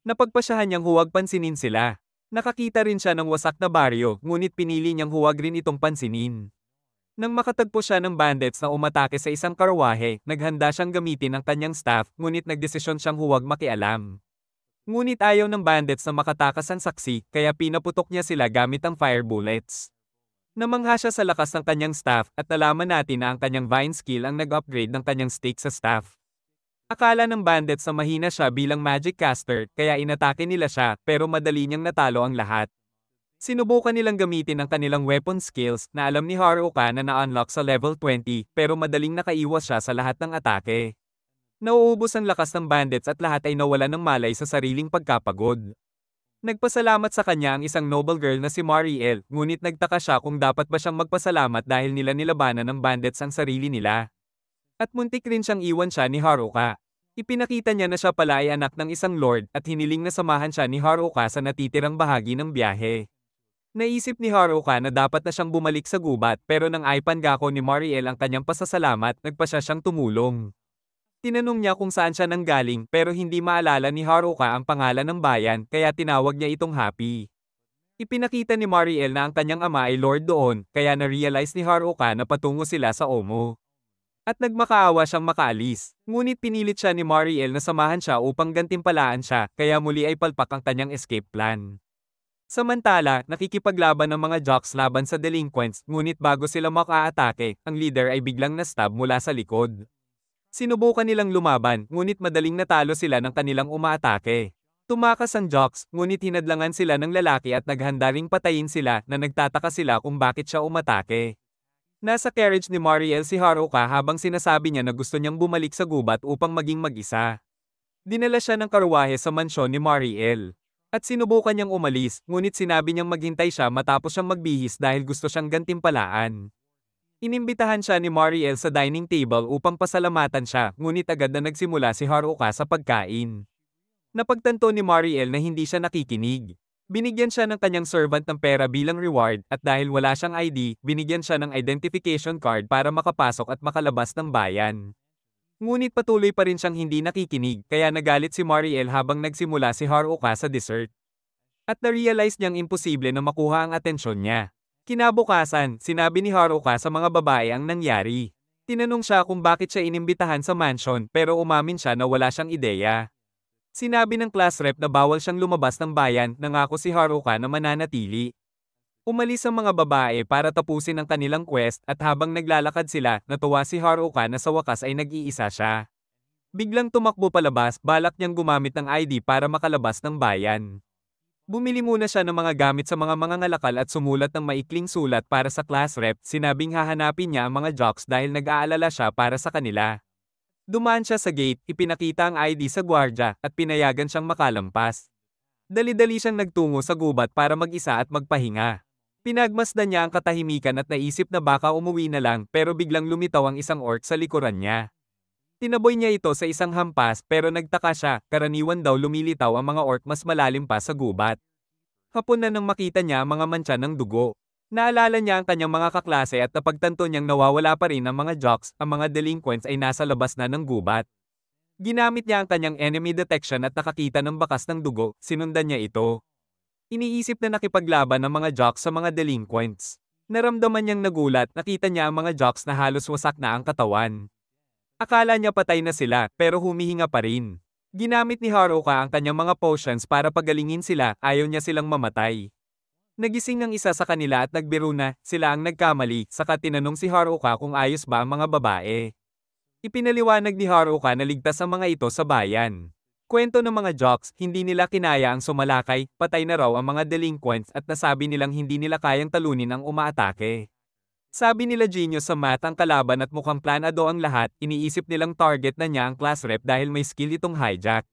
[SPEAKER 1] Napagpasyahan niyang huwag pansinin sila. Nakakita rin siya ng wasak na baryo ngunit pinili niyang huwag rin itong pansinin. Nang makatagpo siya ng bandits na umatake sa isang karwahe, naghanda siyang gamitin ang kanyang staff ngunit nagdesisyon siyang huwag makialam. Ngunit ayaw ng bandits na makatakas ang saksi kaya pinaputok niya sila gamit ang fire bullets. Namangha siya sa lakas ng kanyang staff at nalaman natin na ang kanyang vine skill ang nag-upgrade ng kanyang stake sa staff. Akala ng bandits na mahina siya bilang magic caster kaya inatake nila siya pero madali niyang natalo ang lahat. Sinubukan nilang gamitin ang kanilang weapon skills na alam ni Haruka na na-unlock sa level 20 pero madaling nakaiwas siya sa lahat ng atake. Nauubos ang lakas ng bandits at lahat ay nawalan ng malay sa sariling pagkapagod. Nagpasalamat sa kanya ang isang noble girl na si Mariel, ngunit nagtaka siya kung dapat ba siyang magpasalamat dahil nila nilabanan ng bandits ang sarili nila. At muntik rin siyang iwan siya ni Haruka. Ipinakita niya na siya pala ay anak ng isang lord at hiniling na samahan siya ni Haruka sa natitirang bahagi ng biyahe. Naisip ni Haruka na dapat na siyang bumalik sa gubat pero nang aipangako ni Mariel ang kanyang pasasalamat, nagpasya siyang tumulong. Tinanong niya kung saan siya nanggaling pero hindi maalala ni Haruka ang pangalan ng bayan kaya tinawag niya itong Happy. Ipinakita ni Mariel na ang kanyang ama ay Lord doon kaya na-realize ni Haruka na patungo sila sa Omo. At nagmakaawa siyang makaalis, ngunit pinilit siya ni Mariel na samahan siya upang gantimpalaan siya kaya muli ay palpak ang kanyang escape plan. Samantala, nakikipaglaban ng mga jocks laban sa delinquents ngunit bago sila makaatake, ang leader ay biglang na-stab mula sa likod. Sinubukan nilang lumaban, ngunit madaling natalo sila ng kanilang umaatake. Tumakas ang jocks, ngunit hinadlangan sila ng lalaki at naghanda ring patayin sila na nagtataka sila kung bakit siya umatake. Nasa carriage ni Mariel si Haruka habang sinasabi niya na gusto niyang bumalik sa gubat upang maging mag-isa. Dinala siya ng karwahe sa mansyon ni Mariel. At sinubukan niyang umalis, ngunit sinabi niyang maghintay siya matapos siyang magbihis dahil gusto siyang gantimpalaan. Inimbitahan siya ni Mariel sa dining table upang pasalamatan siya, ngunit agad na nagsimula si Haruka sa pagkain. Napagtanto ni Mariel na hindi siya nakikinig. Binigyan siya ng kanyang servant ng pera bilang reward at dahil wala siyang ID, binigyan siya ng identification card para makapasok at makalabas ng bayan. Ngunit patuloy pa rin siyang hindi nakikinig kaya nagalit si Mariel habang nagsimula si Haruka sa dessert. At na-realize niyang imposible na makuha ang atensyon niya. Kinabukasan, sinabi ni Haruka sa mga babae ang nangyari. Tinanong siya kung bakit siya inimbitahan sa mansion pero umamin siya na wala siyang ideya. Sinabi ng class rep na bawal siyang lumabas ng bayan, nangako si Haruka na mananatili. Umalis ang mga babae para tapusin ang kanilang quest at habang naglalakad sila, natuwa si Haruka na sa wakas ay nag-iisa siya. Biglang tumakbo palabas, balak niyang gumamit ng ID para makalabas ng bayan. Bumili muna siya ng mga gamit sa mga mangangalakal at sumulat ng maikling sulat para sa class rep, sinabing hahanapin niya ang mga jocks dahil nag-aalala siya para sa kanila. Dumaan siya sa gate, ipinakita ang ID sa gwardya at pinayagan siyang makalampas. Dali-dali siyang nagtungo sa gubat para mag-isa at magpahinga. Pinagmasdan niya ang katahimikan at naisip na baka umuwi na lang pero biglang lumitaw ang isang orc sa likuran niya. Tinaboy niya ito sa isang hampas pero nagtaka siya, karaniwan daw lumilitaw ang mga orc mas malalim pa sa gubat. Hapon na nang makita niya ang mga mantsa ng dugo. Naalala niya ang kanyang mga kaklase at napagtanto niyang nawawala pa rin ang mga jocks, ang mga delinquents ay nasa labas na ng gubat. Ginamit niya ang kanyang enemy detection at nakakita ng bakas ng dugo, sinundan niya ito. Iniisip na nakipaglaban ang mga jocks sa mga delinquents. Naramdaman niyang nagulat, nakita niya ang mga jocks na halos wasak na ang katawan. Akala niya patay na sila, pero humihinga pa rin. Ginamit ni Haruka ang kanyang mga potions para pagalingin sila, ayaw niya silang mamatay. Nagising ang isa sa kanila at nagbiro na sila ang nagkamali, saka tinanong si Haruka kung ayos ba ang mga babae. Ipinaliwanag ni Haruka na ligtas ang mga ito sa bayan. Kwento ng mga jocks, hindi nila kinaya ang sumalakay, patay na raw ang mga delinquents at nasabi nilang hindi nila kayang talunin ang umaatake. Sabi nila genius sa math ang kalaban at mukhang planado ang lahat, iniisip nilang target na niya ang class rep dahil may skill itong hijack.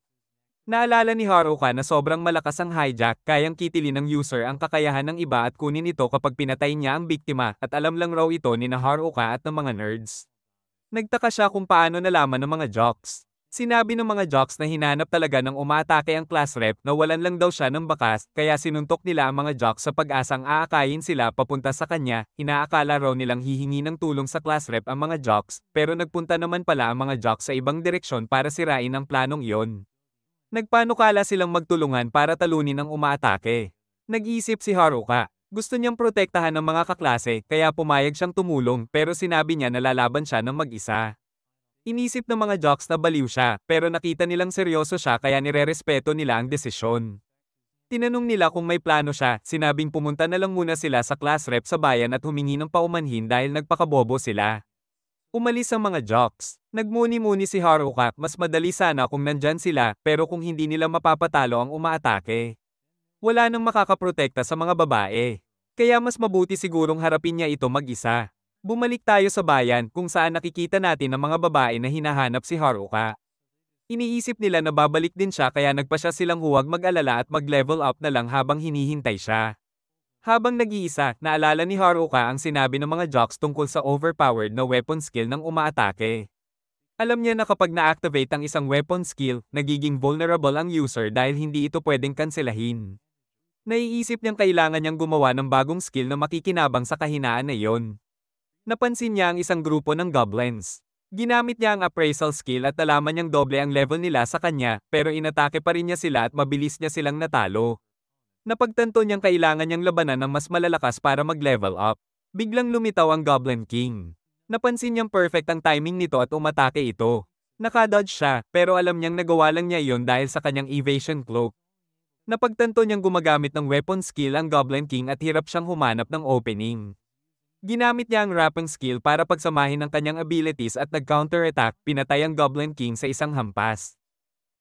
[SPEAKER 1] Naalala ni Haruka na sobrang malakas ang hijack, kayang kitilin ng user ang kakayahan ng iba at kunin ito kapag pinatay niya ang biktima, at alam lang raw ito ni Haruka at ng mga nerds. Nagtaka siya kung paano nalaman ng mga jocks. Sinabi ng mga jocks na hinanap talaga ng umaatake ang class rep, na walan lang daw siya ng bakas, kaya sinuntok nila ang mga jocks sa pag-asang aakayin sila papunta sa kanya. Inaakala raw nilang hihingi ng tulong sa class rep ang mga jocks, pero nagpunta naman pala ang mga jocks sa ibang direksyon para sirain ang planong iyon. Nagpanukala silang magtulungan para talunin ang umaatake. Nag-iisip si Haruka. Gusto niyang protektahan ng mga kaklase, kaya pumayag siyang tumulong, pero sinabi niya na lalaban siya ng mag-isa. Inisip ng mga jocks na baliw siya, pero nakita nilang seryoso siya kaya nirerespeto nila ang desisyon. Tinanong nila kung may plano siya, sinabing pumunta na lang muna sila sa class rep sa bayan at humingi ng paumanhin dahil nagpakabobo sila. Umalis ang mga jocks. Nagmuni-muni si Haruka, mas madali sana kung nandyan sila, pero kung hindi nila mapapatalo ang umaatake. Wala nang makakaprotekta sa mga babae. Kaya mas mabuti sigurong harapin niya ito mag-isa. Bumalik tayo sa bayan kung saan nakikita natin ang mga babae na hinahanap si Haruka. Iniisip nila na babalik din siya kaya nagpasya silang huwag mag-alala at mag-level up na lang habang hinihintay siya. Habang nag-iisa, naalala ni Haruka ang sinabi ng mga jocks tungkol sa overpowered na weapon skill ng umaatake. Alam niya na kapag na-activate ang isang weapon skill, nagiging vulnerable ang user dahil hindi ito pwedeng kanselahin. Naiisip niyang kailangan niyang gumawa ng bagong skill na makikinabang sa kahinaan na iyon. Napansin niya ang isang grupo ng goblins. Ginamit niya ang appraisal skill at nalaman niyang doble ang level nila sa kanya, pero inatake pa rin niya sila at mabilis niya silang natalo. Napagtanto niyang kailangan niyang labanan ng mas malalakas para mag-level up. Biglang lumitaw ang Goblin King. Napansin niyang perfect ang timing nito at umatake ito. Nakadodge siya, pero alam niyang nagawa lang niya iyon dahil sa kanyang evasion cloak. Napagtanto niyang gumagamit ng weapon skill ang Goblin King at hirap siyang humanap ng opening. Ginamit niya ang rapping skill para pagsamahin ang kanyang abilities at nag-counterattack, pinatay ang Goblin King sa isang hampas.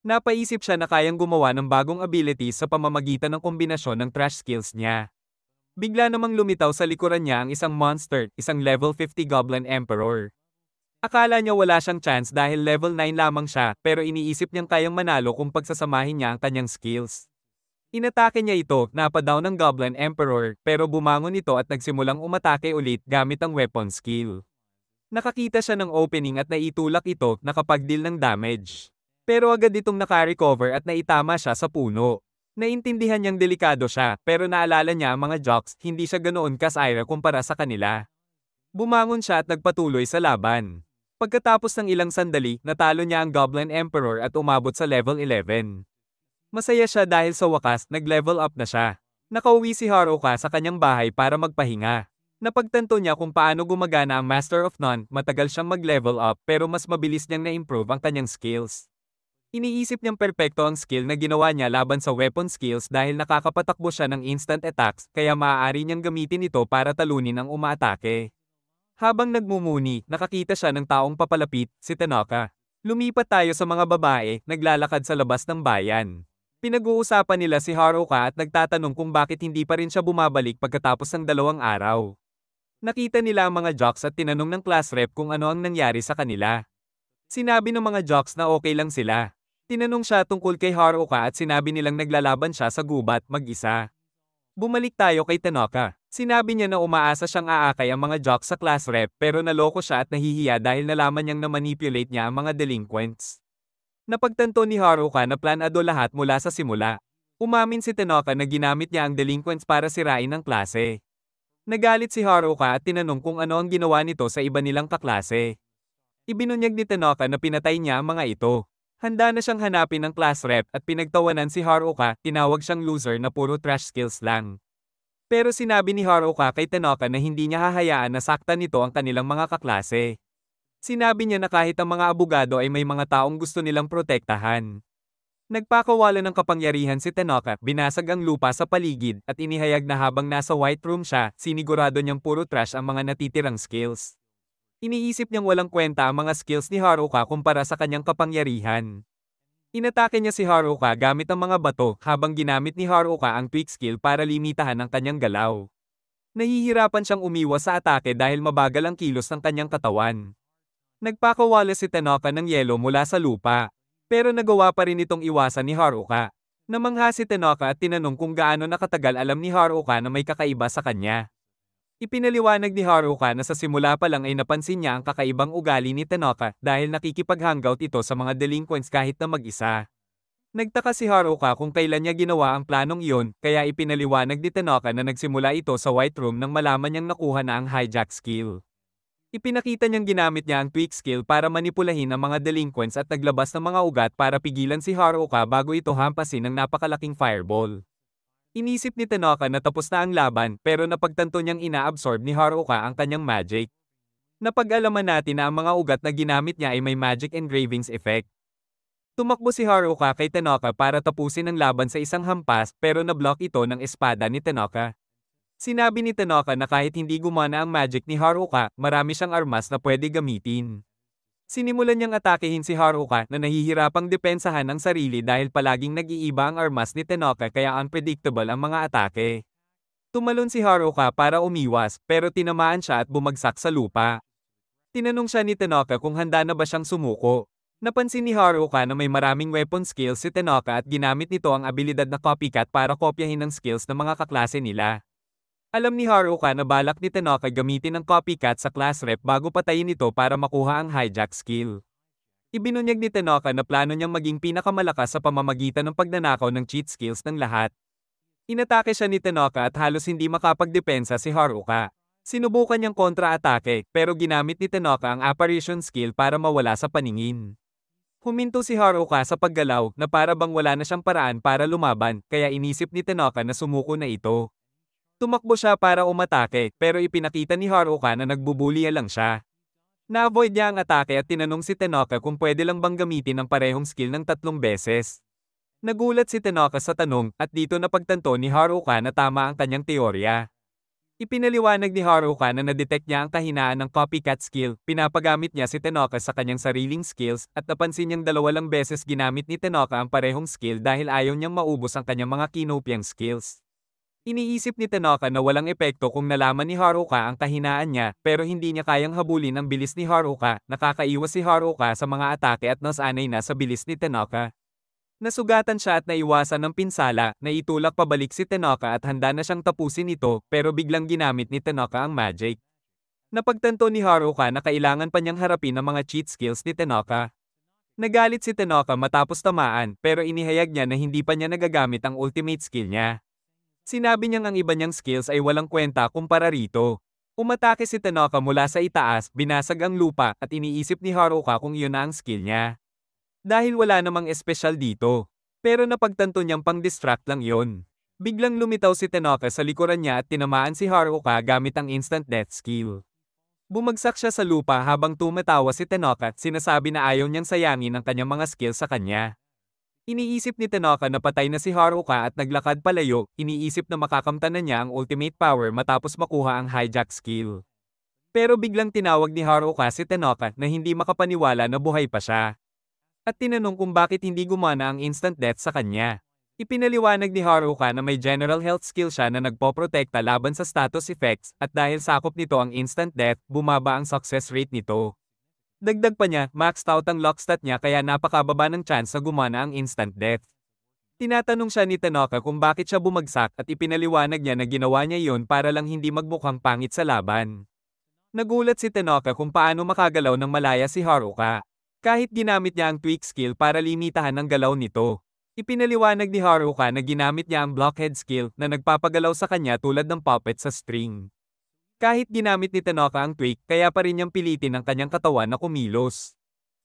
[SPEAKER 1] Napaisip siya na kayang gumawa ng bagong abilities sa pamamagitan ng kombinasyon ng trash skills niya. Bigla namang lumitaw sa likuran niya ang isang monster, isang level 50 Goblin Emperor. Akala niya wala siyang chance dahil level 9 lamang siya, pero iniisip niyang kayang manalo kung pagsasamahin niya ang kanyang skills. Inatake niya ito, napadown ng Goblin Emperor, pero bumangon ito at nagsimulang umatake ulit gamit ang weapon skill. Nakakita siya ng opening at naitulak ito, nakapag-deal ng damage. Pero agad itong naka-recover at naitama siya sa puno. Naintindihan niyang delikado siya, pero naalala niya ang mga jocks, hindi siya ganoon kasayra kumpara sa kanila. Bumangon siya at nagpatuloy sa laban. Pagkatapos ng ilang sandali, natalo niya ang Goblin Emperor at umabot sa level 11. Masaya siya dahil sa wakas, nag-level up na siya. Nakauwi si Haruka sa kanyang bahay para magpahinga. Napagtanto niya kung paano gumagana ang Master of None, matagal siyang mag-level up pero mas mabilis niyang na-improve ang kanyang skills. Iniisip niyang perpekto ang skill na ginawa niya laban sa weapon skills dahil nakakapatakbo siya ng instant attacks, kaya maaari niyang gamitin ito para talunin ang umaatake. Habang nagmumuni, nakakita siya ng taong papalapit, si Tanaka. Lumipat tayo sa mga babae, naglalakad sa labas ng bayan. Pinag-uusapan nila si Haruka at nagtatanong kung bakit hindi pa rin siya bumabalik pagkatapos ng 2 araw. Nakita nila ang mga jocks at tinanong ng class rep kung ano ang nangyari sa kanila. Sinabi ng mga jocks na okay lang sila. Tinanong siya tungkol kay Haruka at sinabi nilang naglalaban siya sa gubat mag-isa. Bumalik tayo kay Tanaka. Sinabi niya na umaasa siyang aakay ang mga jocks sa class rep pero naloko siya at nahihiya dahil nalaman niyang na-manipulate niya ang mga delinquents. Napagtanto ni Haruka na planado lahat mula sa simula. Umamin si Tanaka na ginamit niya ang delinquents para sirain ang klase. Nagalit si Haruka at tinanong kung ano ang ginawa nito sa iba nilang kaklase. Ibinunyag ni Tanaka na pinatay niya ang mga ito. Handa na siyang hanapin ng class rep at pinagtawanan si Haruka, tinawag siyang loser na puro trash skills lang. Pero sinabi ni Haruka kay Tanaka na hindi niya hahayaan na saktan nito ang kanilang mga kaklase. Sinabi niya na kahit ang mga abogado ay may mga taong gusto nilang protektahan. Nagpakawala ng kapangyarihan si Tenoka, binasag ang lupa sa paligid, at inihayag na habang nasa White Room siya, sinigurado niyang puro trash ang mga natitirang skills. Iniisip niyang walang kwenta ang mga skills ni Haruka kumpara sa kanyang kapangyarihan. Inatake niya si Haruka gamit ang mga bato habang ginamit ni Haruka ang tweak skill para limitahan ang kanyang galaw. Nahihirapan siyang umiwas sa atake dahil mabagal ang kilos ng kanyang katawan. Nagpakawala si Tenoka ng yelo mula sa lupa. Pero nagawa pa rin itong iwasan ni Haruka. Namangha si Tenoka at tinanong kung gaano nakatagal alam ni Haruka na may kakaiba sa kanya. Ipinaliwanag ni Haruka na sa simula pa lang ay napansin niya ang kakaibang ugali ni Tenoka dahil nakikipag-hangout ito sa mga delinquents kahit na mag-isa. Nagtaka si Haruka kung kailan niya ginawa ang planong iyon, kaya ipinaliwanag ni Tenoka na nagsimula ito sa White Room nang malaman niyang nakuha na ang hijack skill. Ipinakita niyang ginamit niya ang tweak skill para manipulahin ang mga delinquents at naglabas ng mga ugat para pigilan si Haruka bago ito hampasin ng napakalaking fireball. Inisip ni Tenoka na tapos na ang laban pero napagtanto niyang inaabsorb ni Haruka ang kanyang magic. Napag-alaman natin na ang mga ugat na ginamit niya ay may magic engravings effect. Tumakbo si Haruka kay Tenoka para tapusin ang laban sa isang hampas pero na-block ito ng espada ni Tenoka. Sinabi ni Tenoka na kahit hindi gumana ang magic ni Haruka, marami siyang armas na pwede gamitin. Sinimulan niyang atakehin si Haruka na nahihirapang depensahan ang sarili dahil palaging nag-iiba ang armas ni Tenoka kaya unpredictable ang mga atake. Tumalon si Haruka para umiwas pero tinamaan siya at bumagsak sa lupa. Tinanong siya ni Tenoka kung handa na ba siyang sumuko. Napansin ni Haruka na may maraming weapon skills si Tenoka at ginamit nito ang abilidad na copycat para kopyahin ang skills ng mga kaklase nila. Alam ni Haruka na balak ni Tenoka gamitin ang copycat sa class rep bago patayin ito para makuha ang hijack skill. Ibinunyag ni Tenoka na plano niyang maging pinakamalakas sa pamamagitan ng pagnanakaw ng cheat skills ng lahat. Inatake siya ni Tenoka at halos hindi makapagdepensa si Haruka. Sinubukan niyang kontra-atake pero ginamit ni Tenoka ang apparition skill para mawala sa paningin. Huminto si Haruka sa paggalaw na para bang wala na siyang paraan para lumaban kaya inisip ni Tenoka na sumuko na ito. Tumakbo siya para umatake pero ipinakita ni Haruka na nagbubulya lang siya. Na-avoid niya ang atake at tinanong si Tenoka kung pwede lang bang gamitin ang parehong skill ng 3 beses. Nagulat si Tenoka sa tanong at dito napagtanto ni Haruka na tama ang kanyang teorya. Ipinaliwanag ni Haruka na na-detect niya ang kahinaan ng copycat skill, pinapagamit niya si Tenoka sa kanyang sariling skills at napansin niyang 2 lang beses ginamit ni Tenoka ang parehong skill dahil ayaw niyang maubos ang kanyang mga kinopyang skills. Iniisip ni Tenoka na walang epekto kung nalaman ni Haruka ang kahinaan niya pero hindi niya kayang habulin ang bilis ni Haruka, nakakaiwas si Haruka sa mga atake at nasanay na sa bilis ni Tenoka. Nasugatan siya at naiwasan ng pinsala, naitulak pabalik si Tenoka at handa na siyang tapusin ito pero biglang ginamit ni Tenoka ang magic. Napagtanto ni Haruka na kailangan pa niyang harapin ang mga cheat skills ni Tenoka. Nagalit si Tenoka matapos tamaan pero inihayag niya na hindi pa niya nagagamit ang ultimate skill niya. Sinabi niyang ang iba niyang skills ay walang kwenta kumpara rito. Umatake si Tenoka mula sa itaas, binasag ang lupa at iniisip ni Haruka kung iyon na ang skill niya. Dahil wala namang espesyal dito. Pero napagtanto niyang pang-distract lang yon. Biglang lumitaw si Tenoka sa likuran niya at tinamaan si Haruka gamit ang instant death skill. Bumagsak siya sa lupa habang tumatawa si Tenoka at sinasabi na ayaw niyang sayangin ang kanyang mga skills sa kanya. Iniisip ni Tenoka na patay na si Haruka at naglakad palayo, iniisip na makakamtan na niya ang ultimate power matapos makuha ang hijack skill. Pero biglang tinawag ni Haruka si Tenoka na hindi makapaniwala na buhay pa siya. At tinanong kung bakit hindi gumana ang instant death sa kanya. Ipinaliwanag ni Haruka na may general health skill siya na nagpoprotekta laban sa status effects at dahil sakop nito ang instant death, bumaba ang success rate nito. Dagdag pa niya, maxed out ang lock stat niya kaya napakababa ng chance na gumana ang instant death. Tinatanong siya ni Tenoka kung bakit siya bumagsak at ipinaliwanag niya na ginawa niya iyon para lang hindi magmukhang pangit sa laban. Nagulat si Tenoka kung paano makagalaw ng malaya si Haruka. Kahit ginamit niya ang tweak skill para limitahan ang galaw nito. Ipinaliwanag ni Haruka na ginamit niya ang blockhead skill na nagpapagalaw sa kanya tulad ng puppet sa string. Kahit ginamit ni Tenoka ang tweak, kaya pa rin niyang pilitin ang kanyang katawan na kumilos.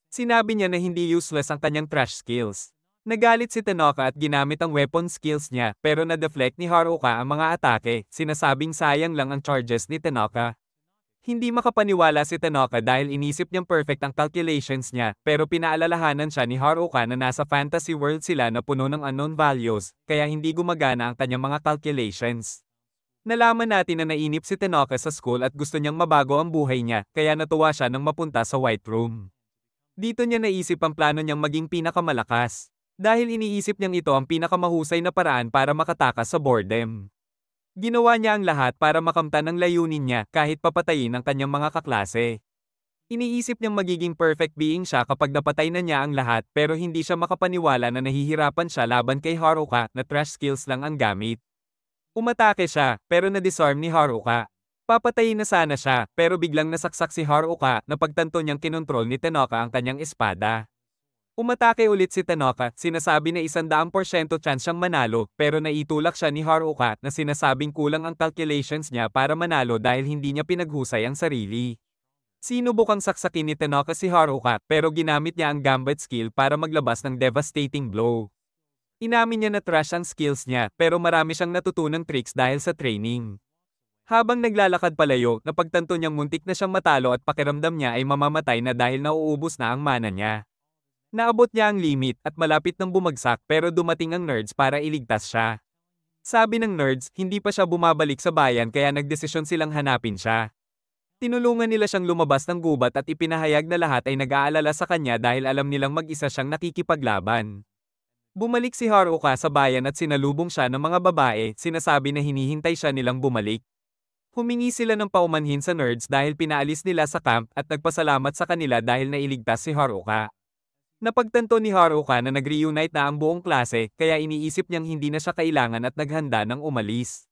[SPEAKER 1] Sinabi niya na hindi useless ang kanyang trash skills. Nagalit si Tenoka at ginamit ang weapon skills niya pero na-deflect ni Haruka ang mga atake, sinasabing sayang lang ang charges ni Tenoka. Hindi makapaniwala si Tanoka dahil inisip niyang perfect ang calculations niya, pero pinaalalahanan siya ni Haruka na nasa fantasy world sila na puno ng unknown values, kaya hindi gumagana ang kanyang mga calculations. Nalaman natin na nainip si Tanoka sa school at gusto niyang mabago ang buhay niya, kaya natuwa siya nang mapunta sa White Room. Dito niya naisip ang plano niyang maging pinakamalakas. Dahil iniisip niyang ito ang pinakamahusay na paraan para makatakas sa boredom. Ginawa niya ang lahat para makamtan ang layunin niya kahit papatayin ang kanyang mga kaklase. Iniisip niyang magiging perfect being siya kapag napatay na niya ang lahat pero hindi siya makapaniwala na nahihirapan siya laban kay Haruka na trash skills lang ang gamit. Umatake siya pero na-disarm ni Haruka. Papatayin na sana siya pero biglang nasaksak si Haruka na pagtanto niyang kinontrol ni Tanoka ang kanyang espada. Umatake ulit si Tanoka, sinasabi na 100% chance siyang manalo, pero naitulak siya ni Haruka na sinasabing kulang ang calculations niya para manalo dahil hindi niya pinaghusay ang sarili. Sinubukang saksakin ni Tanoka si Haruka pero ginamit niya ang gambit skill para maglabas ng devastating blow. Inamin niya na trash ang skills niya pero marami siyang natutunang tricks dahil sa training. Habang naglalakad palayo, napagtanto niyang muntik na siyang matalo at pakiramdam niya ay mamamatay na dahil nauubos na ang mana niya. Naabot niya ang limit at malapit nang bumagsak pero dumating ang nerds para iligtas siya. Sabi ng nerds, hindi pa siya bumabalik sa bayan kaya nagdesisyon silang hanapin siya. Tinulungan nila siyang lumabas ng gubat at ipinahayag na lahat ay nag-aalala sa kanya dahil alam nilang mag-isa siyang nakikipaglaban. Bumalik si Haruka sa bayan at sinalubong siya ng mga babae, sinasabi na hinihintay siya nilang bumalik. Humingi sila ng paumanhin sa nerds dahil pinaalis nila sa camp at nagpasalamat sa kanila dahil nailigtas si Haruka. Napagtanto ni Haruka na nag-reunite na ang buong klase kaya iniisip niyang hindi na siya kailangan at naghanda ng umalis.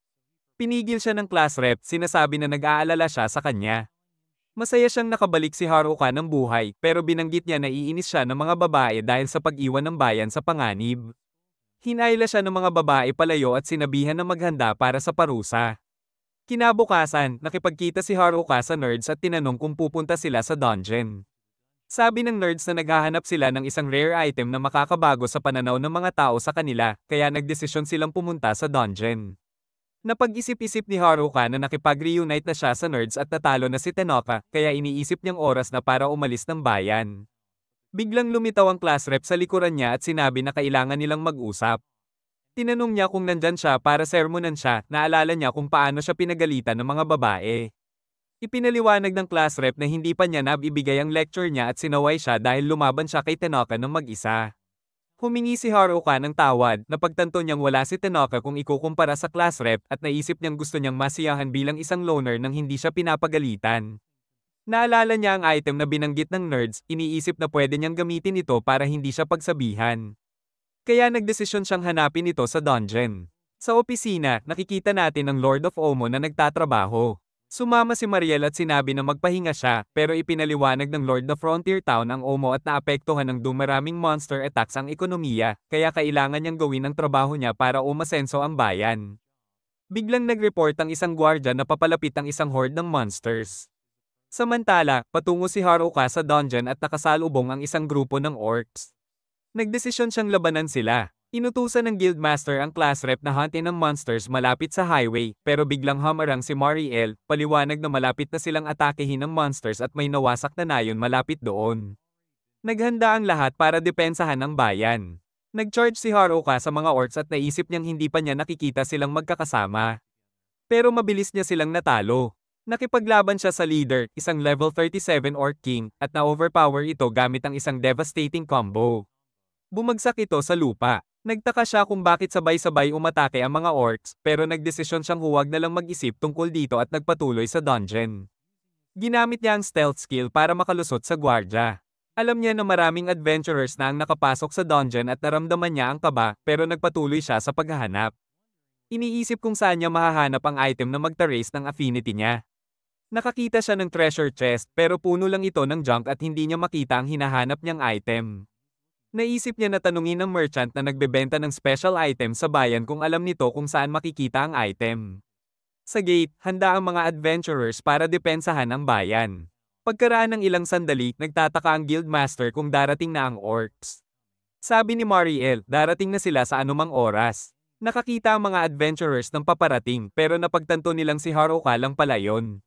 [SPEAKER 1] Pinigil siya ng class rep, sinasabi na nag-aalala siya sa kanya. Masaya siyang nakabalik si Haruka ng buhay pero binanggit niya na iinis siya ng mga babae dahil sa pag-iwan ng bayan sa panganib. Hinayla siya ng mga babae palayo at sinabihan na maghanda para sa parusa. Kinabukasan, nakipagkita si Haruka sa nerds at tinanong kung pupunta sila sa dungeon. Sabi ng nerds na naghahanap sila ng isang rare item na makakabago sa pananaw ng mga tao sa kanila, kaya nagdesisyon silang pumunta sa dungeon. Napag-isip-isip ni Haruka na nakipag-reunite na siya sa nerds at natalo na si Tanoka, kaya iniisip niyang oras na para umalis ng bayan. Biglang lumitaw ang class rep sa likuran niya at sinabi na kailangan nilang mag-usap. Tinanong niya kung nandyan siya para sermonan siya, naalala niya kung paano siya pinagalitan ng mga babae. Ipinaliwanag ng class rep na hindi pa niya nabibigay ang lecture niya at sinaway siya dahil lumaban siya kay Tanoka ng mag-isa. Humingi si Haruka ng tawad, napagtanto niyang wala si Tanoka kung ikukumpara sa class rep at naisip niyang gusto niyang masiyahan bilang isang loner nang hindi siya pinapagalitan. Naalala niya ang item na binanggit ng nerds, iniisip na pwede niyang gamitin ito para hindi siya pagsabihan. Kaya nagdesisyon siyang hanapin ito sa dungeon. Sa opisina, nakikita natin ang Lord of Omo na nagtatrabaho. Sumama si Mariel at sinabi na magpahinga siya, pero ipinaliwanag ng Lord na Frontier Town ang Omo at naapektuhan ng dumaraming monster attacks ang ekonomiya, kaya kailangan niyang gawin ang trabaho niya para umasenso ang bayan. Biglang nag-report ang isang gwardya na papalapit ang isang horde ng monsters. Samantala, patungo si Haruka sa dungeon at nakasalubong ang isang grupo ng orcs. Nagdesisyon siyang labanan sila. Inutusan ng guildmaster ang class rep na huntin ng monsters malapit sa highway, pero biglang humarang si Mariel, paliwanag na malapit na silang atakehin ng monsters at may nawasak na nayon malapit doon. Naghanda ang lahat para depensahan ang bayan. Nag-charge si Haruka sa mga orcs at naisip niyang hindi pa niya nakikita silang magkakasama. Pero mabilis niya silang natalo. Nakipaglaban siya sa leader, isang level 37 orc king, at na-overpower ito gamit ang isang devastating combo. Bumagsak ito sa lupa. Nagtaka siya kung bakit sabay-sabay umatake ang mga orcs, pero nagdesisyon siyang huwag na lang mag-isip tungkol dito at nagpatuloy sa dungeon. Ginamit niya ang stealth skill para makalusot sa gwardya. Alam niya na maraming adventurers na ang nakapasok sa dungeon at naramdaman niya ang kaba, pero nagpatuloy siya sa paghahanap. Iniisip kung saan niya mahahanap ang item na magta-raise ng affinity niya. Nakakita siya ng treasure chest, pero puno lang ito ng junk at hindi niya makita ang hinahanap niyang item. Naisip niya na tanungin ng merchant na nagbebenta ng special item sa bayan kung alam nito kung saan makikita ang item. Sa gate, handa ang mga adventurers para depensahan ang bayan. Pagkaraan ng ilang sandali, nagtataka ang guildmaster kung darating na ang orcs. Sabi ni Mariel, darating na sila sa anumang oras. Nakakita ang mga adventurers ng paparating pero napagtanto nilang si Haruka lang pala yon.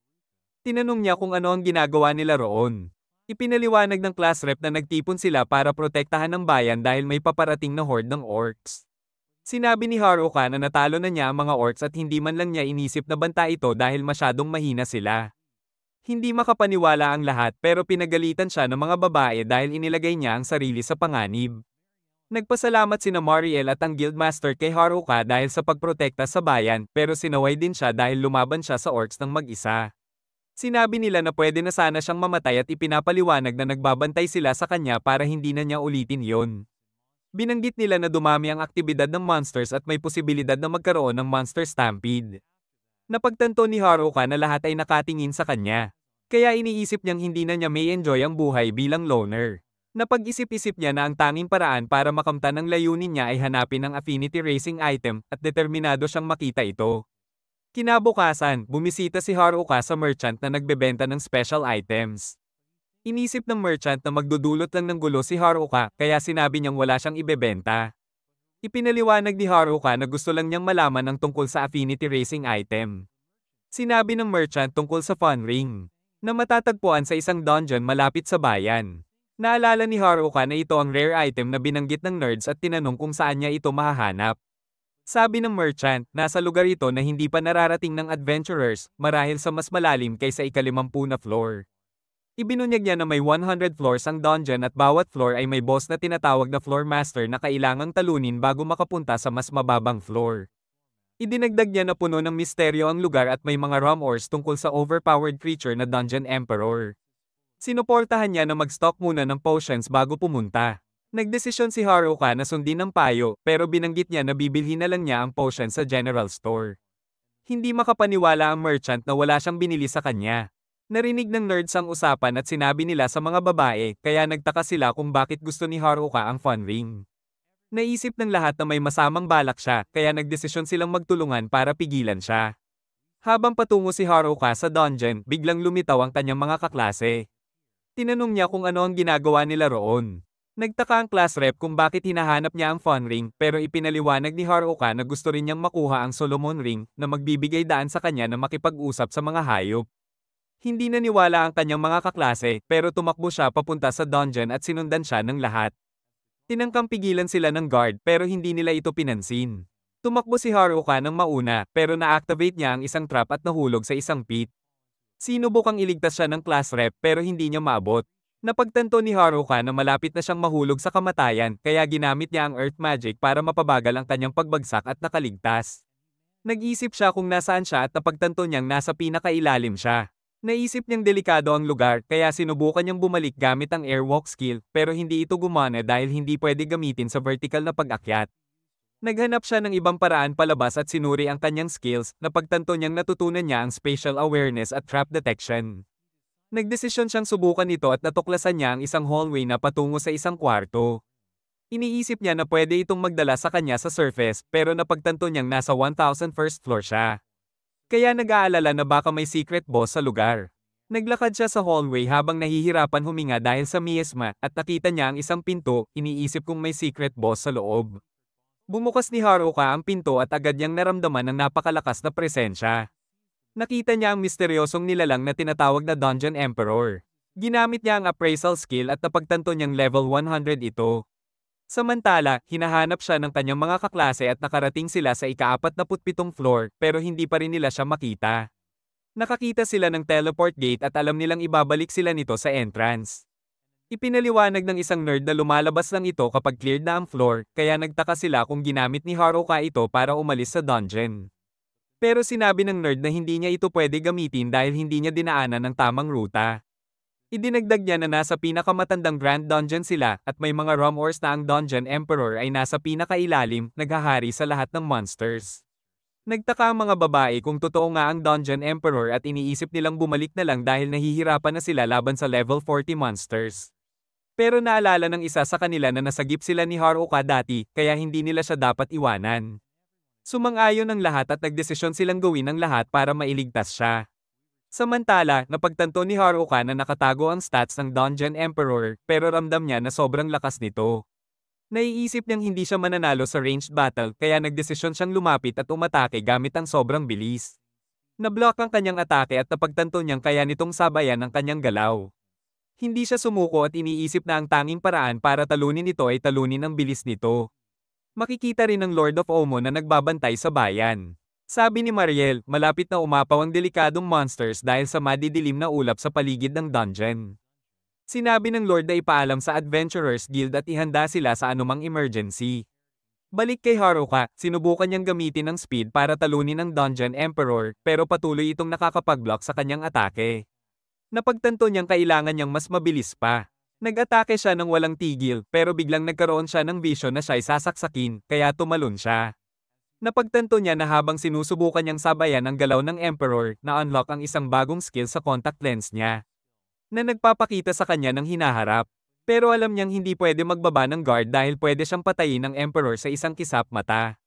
[SPEAKER 1] Tinanong niya kung ano ang ginagawa nila roon. Ipinaliwanag ng class rep na nagtipon sila para protektahan ng bayan dahil may paparating na horde ng orcs. Sinabi ni Haruka na natalo na niya ang mga orcs at hindi man lang niya inisip na banta ito dahil masyadong mahina sila. Hindi makapaniwala ang lahat pero pinagalitan siya ng mga babae dahil inilagay niya ang sarili sa panganib. Nagpasalamat sina Mariel at ang Guildmaster kay Haruka dahil sa pagprotekta sa bayan pero sinaway din siya dahil lumaban siya sa orcs ng mag-isa. Sinabi nila na pwede na sana siyang mamatay at ipinapaliwanag na nagbabantay sila sa kanya para hindi na niya ulitin yon. Binanggit nila na dumami ang aktibidad ng monsters at may posibilidad na magkaroon ng monster stampede. Napagtanto ni Haruka na lahat ay nakatingin sa kanya. Kaya iniisip niyang hindi na niya may enjoy ang buhay bilang loner. Napag-isip-isip niya na ang tanging paraan para makamtan ang layunin niya ay hanapin ang affinity racing item at determinado siyang makita ito. Kinabukasan, bumisita si Haruka sa merchant na nagbebenta ng special items. Inisip ng merchant na magdudulot lang ng gulo si Haruka kaya sinabi niyang wala siyang ibebenta. Ipinaliwanag ni Haruka na gusto lang niyang malaman ang tungkol sa affinity racing item. Sinabi ng merchant tungkol sa fun ring na matatagpuan sa isang dungeon malapit sa bayan. Naalala ni Haruka na ito ang rare item na binanggit ng nerds at tinanong kung saan niya ito mahahanap. Sabi ng merchant, nasa lugar ito na hindi pa nararating ng adventurers, marahil sa mas malalim kaysa ika-50 na floor. Ibinunyag niya na may 100 floors ang dungeon at bawat floor ay may boss na tinatawag na floor master na kailangang talunin bago makapunta sa mas mababang floor. Idinagdag niya na puno ng misteryo ang lugar at may mga rumors tungkol sa overpowered creature na Dungeon Emperor. Sinuportahan niya na mag-stock muna ng potions bago pumunta. Nagdesisyon si Haruka na sundin ang payo pero binanggit niya na bibilhin na lang niya ang potion sa general store. Hindi makapaniwala ang merchant na wala siyang binili sa kanya. Narinig ng nerds ang usapan at sinabi nila sa mga babae kaya nagtaka sila kung bakit gusto ni Haruka ang fun ring. Naisip ng lahat na may masamang balak siya kaya nagdesisyon silang magtulungan para pigilan siya. Habang patungo si Haruka sa dungeon, biglang lumitaw ang kanyang mga kaklase. Tinanong niya kung ano ang ginagawa nila roon. Nagtaka ang class rep kung bakit hinahanap niya ang fun ring pero ipinaliwanag ni Haruka na gusto rin niyang makuha ang Solomon ring na magbibigay daan sa kanya na makipag-usap sa mga hayop. Hindi naniwala ang kanyang mga kaklase pero tumakbo siya papunta sa dungeon at sinundan siya ng lahat. Tinangkang pigilan sila ng guard pero hindi nila ito pinansin. Tumakbo si Haruka ng mauna pero na-activate niya ang isang trap at nahulog sa isang pit. Sinubukang iligtas siya ng class rep pero hindi niya maabot. Napagtanto ni Haruka na malapit na siyang mahulog sa kamatayan kaya ginamit niya ang earth magic para mapabagal ang kanyang pagbagsak at nakaligtas. Nag-isip siya kung nasaan siya at napagtanto niyang nasa pinakailalim siya. Naisip niyang delikado ang lugar kaya sinubukan niyang bumalik gamit ang airwalk skill pero hindi ito gumana dahil hindi pwede gamitin sa vertical na pag-akyat. Naghanap siya ng ibang paraan palabas at sinuri ang kanyang skills, napagtanto niyang natutunan niya ang spatial awareness at trap detection. Nagdesisyon siyang subukan ito at natuklasan niya ang isang hallway na patungo sa isang kwarto. Iniisip niya na pwede itong magdala sa kanya sa surface pero napagtanto niyang nasa 1,001st floor siya. Kaya nag-aalala na baka may secret boss sa lugar. Naglakad siya sa hallway habang nahihirapan huminga dahil sa miasma at nakita niya ang isang pinto, iniisip kung may secret boss sa loob. Bumukas ni Haruka ang pinto at agad niyang naramdaman ang napakalakas na presensya. Nakita niya ang misteryosong nilalang na tinatawag na Dungeon Emperor. Ginamit niya ang appraisal skill at napagtanto niyang level 100 ito. Samantala, hinahanap siya ng kanyang mga kaklase at nakarating sila sa ika-47 floor pero hindi pa rin nila siya makita. Nakakita sila ng teleport gate at alam nilang ibabalik sila nito sa entrance. Ipinaliwanag ng isang nerd na lumalabas lang ito kapag cleared na ang floor kaya nagtaka sila kung ginamit ni Haruka ito para umalis sa dungeon. Pero sinabi ng nerd na hindi niya ito pwede gamitin dahil hindi niya dinaanan ng tamang ruta. Idinagdag niya na nasa pinakamatandang Grand Dungeon sila at may mga rumors na ang Dungeon Emperor ay nasa pinakailalim, naghahari sa lahat ng monsters. Nagtaka ang mga babae kung totoo nga ang Dungeon Emperor at iniisip nilang bumalik na lang dahil nahihirapan na sila laban sa level 40 monsters. Pero naalala ng isa sa kanila na nasagip sila ni Haruka dati kaya hindi nila siya dapat iwanan. Sumang-ayon ang lahat at nagdesisyon silang gawin ang lahat para mailigtas siya. Samantala, napagtanto ni Haruka na nakatago ang stats ng Dungeon Emperor pero ramdam niya na sobrang lakas nito. Naiisip niyang hindi siya mananalo sa ranged battle kaya nagdesisyon siyang lumapit at umatake gamit ang sobrang bilis. Nablock ang kanyang atake at napagtanto niyang kaya nitong sabayan ang kanyang galaw. Hindi siya sumuko at iniisip na ang tanging paraan para talunin ito ay talunin ang bilis nito. Makikita rin ng Lord of Omo na nagbabantay sa bayan. Sabi ni Mariel, malapit na umapaw ang delikadong monsters dahil sa madidilim na ulap sa paligid ng dungeon. Sinabi ng Lord na ipaalam sa Adventurers Guild at ihanda sila sa anumang emergency. Balik kay Haruka, sinubukan niyang gamitin ang speed para talunin ang Dungeon Emperor, pero patuloy itong nakakapag-block sa kanyang atake. Napagtanto niyang kailangan niyang mas mabilis pa. Nag-atake siya ng walang tigil, pero biglang nagkaroon siya ng vision na siya'y sasaksakin, kaya tumalon siya. Napagtanto niya na habang sinusubukan niyang sabayan ang galaw ng Emperor, na-unlock ang isang bagong skill sa contact lens niya, na nagpapakita sa kanya ng hinaharap. Pero alam niyang hindi pwede magbaba ng guard dahil pwede siyang patayin ng Emperor sa isang kisap mata.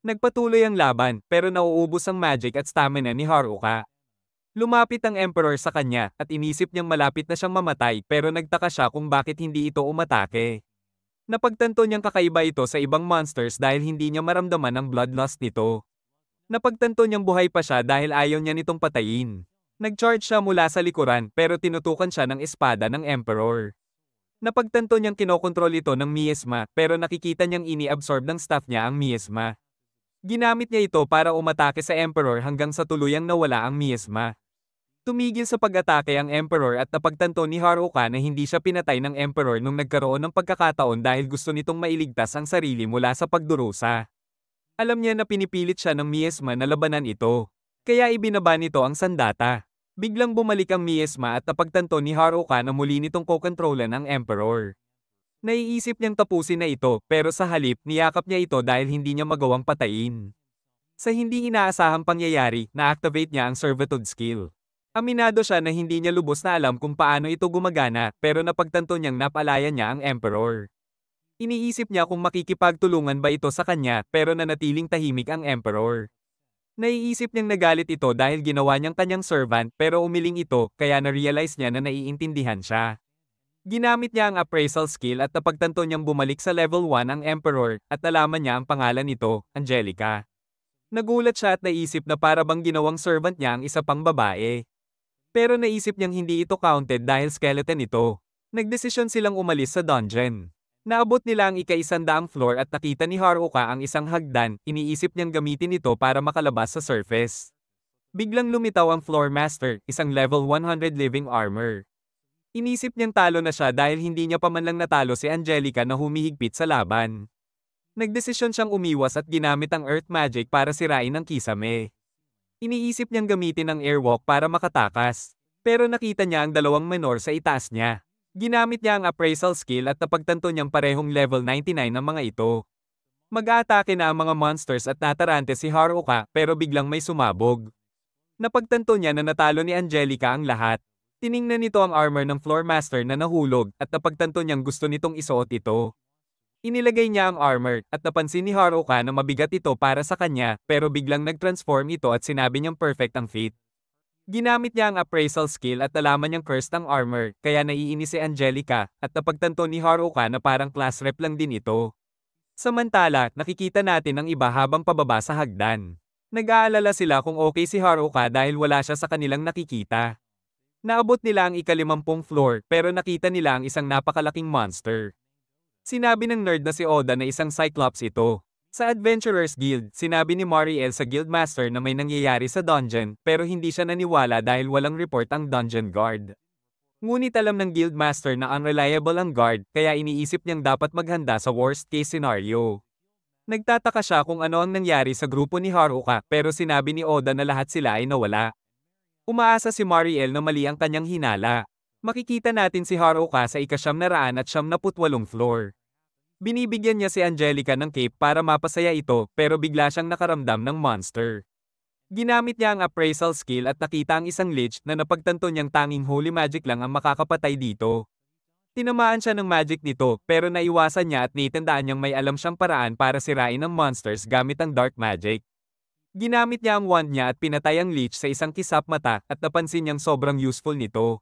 [SPEAKER 1] Nagpatuloy ang laban, pero nauubos ang magic at stamina ni Haruka. Lumapit ang Emperor sa kanya, at inisip niyang malapit na siyang mamatay pero nagtaka siya kung bakit hindi ito umatake. Napagtanto niyang kakaiba ito sa ibang monsters dahil hindi niya maramdaman ang bloodlust nito. Napagtanto niyang buhay pa siya dahil ayaw niya nitong patayin. Nag-charge siya mula sa likuran pero tinutukan siya ng espada ng Emperor. Napagtanto niyang kinokontrol ito ng miasma pero nakikita niyang ini-absorb ng staff niya ang miasma. Ginamit niya ito para umatake sa Emperor hanggang sa tuluyang nawala ang miasma. Tumigil sa pag-atake ang Emperor at napagtanto ni Haruka na hindi siya pinatay ng Emperor nung nagkaroon ng pagkakataon dahil gusto nitong mailigtas ang sarili mula sa pagdurusa. Alam niya na pinipilit siya ng miasma na labanan ito. Kaya ibinaba nito ang sandata. Biglang bumalik ang miasma at napagtanto ni Haruka na muli nitong kokontrolan ang Emperor. Naiisip niyang tapusin na ito pero sa halip niyakap niya ito dahil hindi niya magawang patayin. Sa hindi inaasahang pangyayari, na-activate niya ang servitude skill. Aminado siya na hindi niya lubos na alam kung paano ito gumagana pero napagtanto niyang napalayan niya ang Emperor. Iniisip niya kung makikipagtulungan ba ito sa kanya pero nanatiling tahimik ang Emperor. Naiisip niyang nagalit ito dahil ginawa niyang kanyang servant pero umiling ito kaya na-realize niya na naiintindihan siya. Ginamit niya ang appraisal skill at napagtanto niyang bumalik sa level 1 ang Emperor at nalaman niya ang pangalan nito, Angelica. Nagulat siya at naisip na para bang ginawang servant niya ang isa pang babae. Pero naisip niyang hindi ito counted dahil skeleton ito. Nagdesisyon silang umalis sa dungeon. Naabot nila ang ika-100 floor at nakita ni Haruka ang isang hagdan, iniisip niyang gamitin ito para makalabas sa surface. Biglang lumitaw ang floor master, isang level 100 living armor. Inisip niyang talo na siya dahil hindi niya pa man lang natalo si Angelica na humihigpit sa laban. Nagdesisyon siyang umiwas at ginamit ang earth magic para sirain ang kisame. Iniisip niyang gamitin ang airwalk para makatakas. Pero nakita niya ang dalawang menor sa itaas niya. Ginamit niya ang appraisal skill at napagtanto niyang parehong level 99 ang mga ito. Mag-aatake na ang mga monsters at natarante si Haruka pero biglang may sumabog. Napagtanto niya na natalo ni Angelica ang lahat. Tiningnan nito ang armor ng floor master na nahulog at napagtanto niyang gusto nitong isuot ito. Inilagay niya ang armor at napansin ni Haruka na mabigat ito para sa kanya pero biglang nag-transform ito at sinabi niyang perfect ang fit. Ginamit niya ang appraisal skill at nalaman niyang cursed ang armor, kaya naiinis si Angelica, at napagtanto ni Haruka na parang class rep lang din ito. Samantala, nakikita natin ang iba habang pababa sa hagdan. Nag-aalala sila kung okay si Haruka dahil wala siya sa kanilang nakikita. Naabot nila ang ika-50 floor pero nakita nila ang isang napakalaking monster. Sinabi ng nerd na si Oda na isang Cyclops ito. Sa Adventurers Guild, sinabi ni Mariel sa Guildmaster na may nangyayari sa dungeon pero hindi siya naniwala dahil walang report ang dungeon guard. Ngunit alam ng Guildmaster na unreliable ang guard kaya iniisip niyang dapat maghanda sa worst case scenario. Nagtataka siya kung ano ang nangyari sa grupo ni Haruka pero sinabi ni Oda na lahat sila ay nawala. Umaasa si Mariel na mali ang kanyang hinala. Makikita natin si Haruka sa ika-978 floor. Binibigyan niya si Angelica ng cape para mapasaya ito pero bigla siyang nakaramdam ng monster. Ginamit niya ang appraisal skill at nakita ang isang lich na napagtanto niyang tanging holy magic lang ang makakapatay dito. Tinamaan siya ng magic nito pero naiwasan niya at nitandaan niyang may alam siyang paraan para sirain ang monsters gamit ang dark magic. Ginamit niya ang wand niya at pinatay ang lich sa isang kisap mata at napansin niyang sobrang useful nito.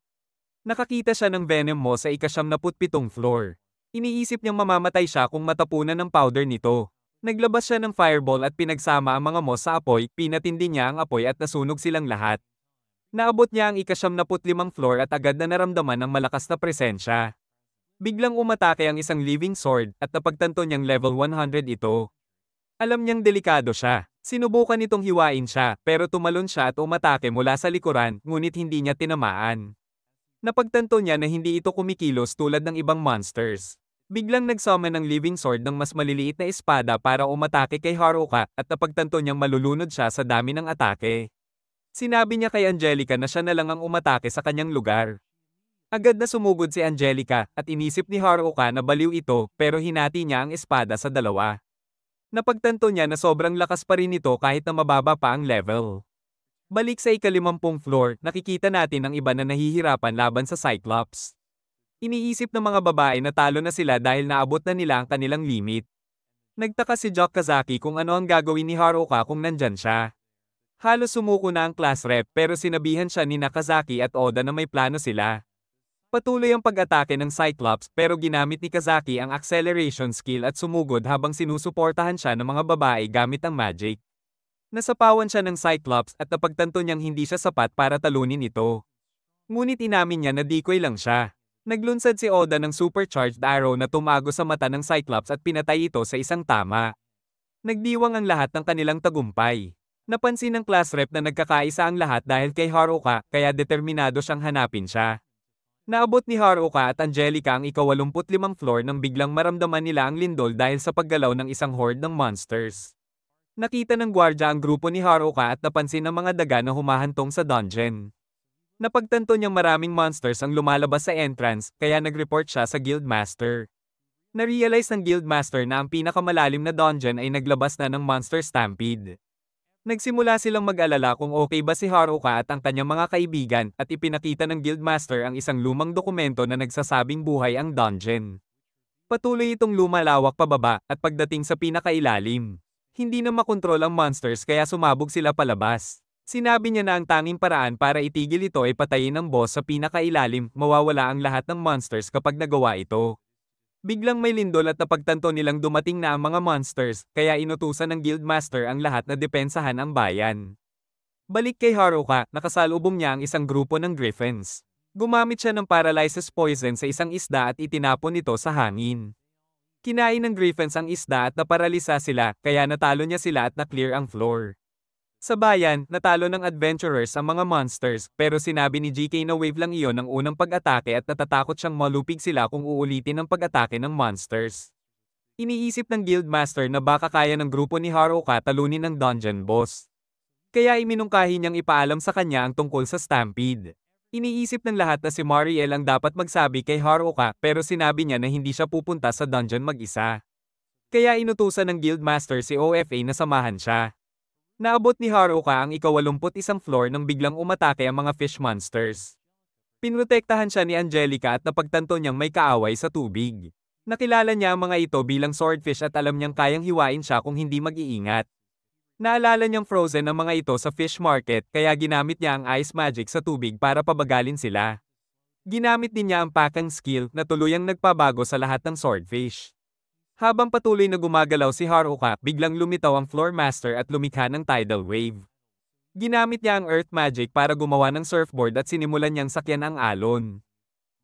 [SPEAKER 1] Nakakita siya ng venom mo sa ika-97 floor. Iniisip niyang mamamatay siya kung matapunan ng powder nito. Naglabas siya ng fireball at pinagsama ang mga moss sa apoy, pinatindi niya ang apoy at nasunog silang lahat. Naabot niya ang ika-75 floor at agad na naramdaman ng malakas na presensya. Biglang umatake ang isang living sword at napagtanto niyang level 100 ito. Alam niyang delikado siya. Sinubukan nitong hiwain siya, pero tumalon siya at umatake mula sa likuran, ngunit hindi niya tinamaan. Napagtanto niya na hindi ito kumikilos tulad ng ibang monsters. Biglang nagsummon ng living sword ng mas maliliit na espada para umatake kay Haruka at napagtanto niyang malulunod siya sa dami ng atake. Sinabi niya kay Angelica na siya na lang ang umatake sa kanyang lugar. Agad na sumugod si Angelica at inisip ni Haruka na baliw ito pero hinati niya ang espada sa dalawa. Napagtanto niya na sobrang lakas pa rin ito kahit na mababa pa ang level. Balik sa ika-50 floor, nakikita natin ang iba na nahihirapan laban sa Cyclops. Iniisip ng mga babae na talo na sila dahil naabot na nila ang kanilang limit. Nagtaka si Jock Kazaki kung ano ang gagawin ni Haruka kung nandyan siya. Halos sumuko na ang class rep pero sinabihan siya ni Kazaki at Oda na may plano sila. Patuloy ang pag-atake ng Cyclops pero ginamit ni Kazaki ang acceleration skill at sumugod habang sinusuportahan siya ng mga babae gamit ang magic. Nasapawan siya ng Cyclops at napagtanto niyang hindi siya sapat para talunin ito. Ngunit inamin niya na decoy lang siya. Naglunsad si Oda ng supercharged arrow na tumago sa mata ng Cyclops at pinatay ito sa isang tama. Nagdiwang ang lahat ng kanilang tagumpay. Napansin ng class rep na nagkakaisa ang lahat dahil kay Haruka kaya determinado siyang hanapin siya. Naabot ni Haruka at Angelica ang ika-85 floor nang biglang maramdaman nila ang lindol dahil sa paggalaw ng isang horde ng monsters. Nakita ng gwardya ang grupo ni Haruka at napansin ng mga daga na humahantong sa dungeon. Napagtanto niyang maraming monsters ang lumalabas sa entrance kaya nag-report siya sa Guildmaster. Narealize ng Guildmaster na ang pinakamalalim na dungeon ay naglabas na ng Monster Stampede. Nagsimula silang mag-alala kung okay ba si Haruka at ang kanyang mga kaibigan at ipinakita ng Guildmaster ang isang lumang dokumento na nagsasabing buhay ang dungeon. Patuloy itong lumalawak pababa at pagdating sa pinakailalim. Hindi na makontrol ang monsters kaya sumabog sila palabas. Sinabi niya na ang tanging paraan para itigil ito ay patayin ang boss sa pinakailalim, mawawala ang lahat ng monsters kapag nagawa ito. Biglang may lindol at napagtanto nilang dumating na ang mga monsters, kaya inutusan ng Guildmaster ang lahat na depensahan ang bayan. Balik kay Haruka, nakasalubong niya ang isang grupo ng griffins. Gumamit siya ng paralysis poison sa isang isda at itinapon ito sa hangin. Kinain ng griffins ang isda at naparalisa sila, kaya natalo niya sila at na-clear ang floor. Sa bayan, natalo ng adventurers ang mga monsters, pero sinabi ni GK na wave lang iyon ng unang pag-atake at natatakot siyang malupig sila kung uulitin ang pag-atake ng monsters. Iniisip ng Guildmaster na baka kaya ng grupo ni Haruka talunin ang dungeon boss. Kaya iminungkahi niyang ipaalam sa kanya ang tungkol sa Stampede. Iniisip ng lahat na si Mariel ang dapat magsabi kay Haruka pero sinabi niya na hindi siya pupunta sa dungeon mag-isa. Kaya inutusan ng Guildmaster si OFA na samahan siya. Naabot ni Haruka ang ika-81 floor nang biglang umatake ang mga fish monsters. Pinrotektahan siya ni Angelica at napagtanto niyang may kaaway sa tubig. Nakilala niya ang mga ito bilang swordfish at alam niyang kayang hiwain siya kung hindi mag-iingat. Naalala niyang frozen ang mga ito sa fish market kaya ginamit niya ang ice magic sa tubig para pabagalin sila. Ginamit din niya ang pakang skill na tuluyang nagpabago sa lahat ng swordfish. Habang patuloy na gumagalaw si Haruka, biglang lumitaw ang Floor Master at lumikha ng tidal wave. Ginamit niya ang Earth Magic para gumawa ng surfboard at sinimulan niyang sakyan ang alon.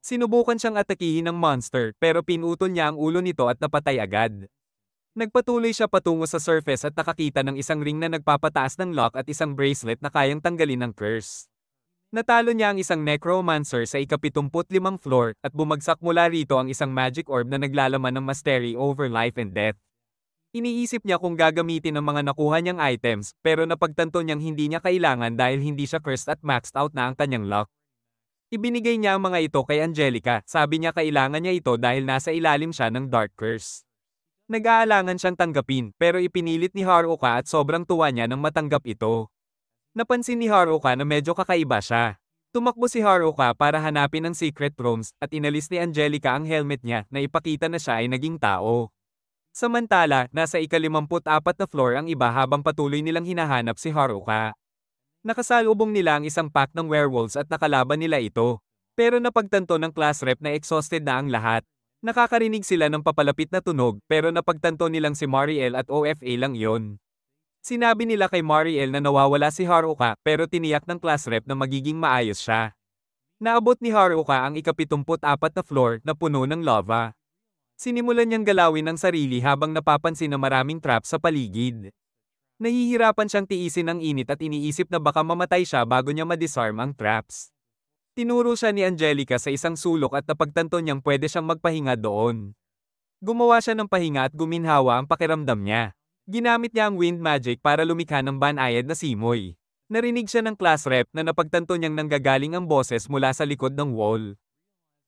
[SPEAKER 1] Sinubukan siyang atakihin ng monster pero pinutol niya ang ulo nito at napatay agad. Nagpatuloy siya patungo sa surface at nakakita ng isang ring na nagpapataas ng lock at isang bracelet na kayang tanggalin ng curse. Natalo niya ang isang necromancer sa ika-75 floor at bumagsak mula rito ang isang magic orb na naglalaman ng mastery over life and death. Iniisip niya kung gagamitin ang mga nakuha niyang items pero napagtanto niyang hindi niya kailangan dahil hindi siya cursed at maxed out na ang kanyang luck. Ibinigay niya ang mga ito kay Angelica, sabi niya kailangan niya ito dahil nasa ilalim siya ng dark curse. Nag-aalangan siyang tanggapin pero ipinilit ni Haruka at sobrang tuwa niya nang matanggap ito. Napansin ni Haruka na medyo kakaiba siya. Tumakbo si Haruka para hanapin ang secret rooms at inalis ni Angelica ang helmet niya na ipakita na siya ay naging tao. Samantala, nasa ika-54 na floor ang iba habang patuloy nilang hinahanap si Haruka. Nakasalubong nila ang isang pack ng werewolves at nakalaban nila ito. Pero napagtanto ng class rep na exhausted na ang lahat. Nakakarinig sila ng papalapit na tunog pero napagtanto nilang si Mariel at OFA lang iyon. Sinabi nila kay Mariel na nawawala si Haruka pero tiniyak ng class rep na magiging maayos siya. Naabot ni Haruka ang ika-74 na floor na puno ng lava. Sinimulan niyang galawin ang sarili habang napapansin na maraming trap sa paligid. Nahihirapan siyang tiisin ang init at iniisip na baka mamatay siya bago niya ma-disarm ang traps. Tinuro siya ni Angelica sa isang sulok at napagtanto niyang pwede siyang magpahinga doon. Gumawa siya ng pahinga at guminhawa ang pakiramdam niya. Ginamit niya ang wind magic para lumikha ng banayad na simoy. Narinig siya ng class rep na napagtanto niyang nanggagaling ang boses mula sa likod ng wall.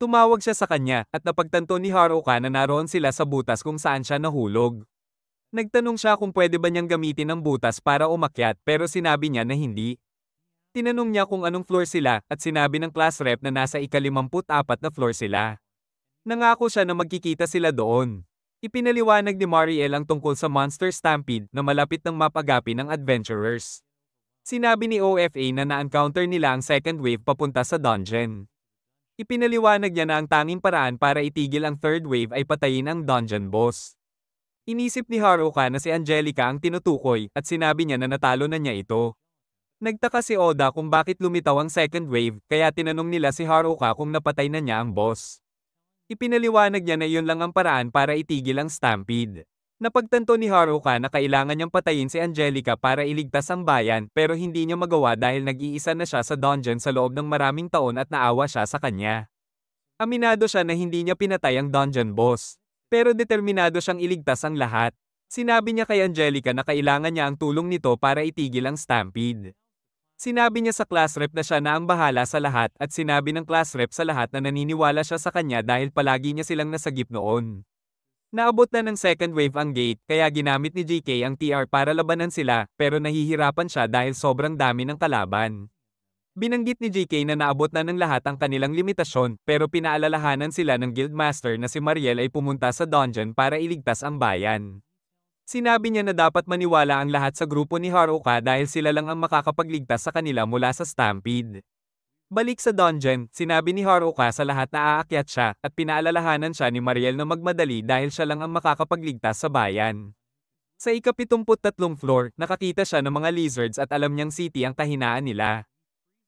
[SPEAKER 1] Tumawag siya sa kanya at napagtanto ni Haruka na naroon sila sa butas kung saan siya nahulog. Nagtanong siya kung pwede ba niyang gamitin ang butas para umakyat pero sinabi niya na hindi. Tinanong niya kung anong floor sila at sinabi ng class rep na nasa ika-54 na floor sila. Nangako siya na magkikita sila doon. Ipinaliwanag ni Mariel ang tungkol sa Monster Stampede na malapit ng mapagapi ng adventurers. Sinabi ni OFA na na-encounter nila ang second wave papunta sa dungeon. Ipinaliwanag niya na ang tanging paraan para itigil ang third wave ay patayin ang dungeon boss. Inisip ni Haruka na si Angelica ang tinutukoy at sinabi niya na natalo na niya ito. Nagtaka si Oda kung bakit lumitaw ang second wave kaya tinanong nila si Haruka kung napatay na niya ang boss. Ipinaliwanag niya na iyon lang ang paraan para itigil ang stampede. Napagtanto ni Haruka na kailangan niyang patayin si Angelica para iligtas ang bayan pero hindi niya magawa dahil nag-iisa na siya sa dungeon sa loob ng maraming taon at naawa siya sa kanya. Aminado siya na hindi niya pinatay ang dungeon boss. Pero determinado siyang iligtas ang lahat. Sinabi niya kay Angelica na kailangan niya ang tulong nito para itigil ang stampede. Sinabi niya sa class rep na siya na ang bahala sa lahat at sinabi ng class rep sa lahat na naniniwala siya sa kanya dahil palagi niya silang nasagip noon. Naabot na ng second wave ang gate kaya ginamit ni GK ang TR para labanan sila pero nahihirapan siya dahil sobrang dami ng kalaban. Binanggit ni GK na naabot na ng lahat ang kanilang limitasyon pero pinaalalahanan sila ng guildmaster na si Mariel ay pumunta sa dungeon para iligtas ang bayan. Sinabi niya na dapat maniwala ang lahat sa grupo ni Haruka dahil sila lang ang makakapagligtas sa kanila mula sa stampede. Balik sa dungeon, sinabi ni Haruka sa lahat na aakyat siya at pinaalalahanan siya ni Mariel na magmadali dahil siya lang ang makakapagligtas sa bayan. Sa ika-73 floor, nakakita siya ng mga lizards at alam niyang city ang kahinaan nila.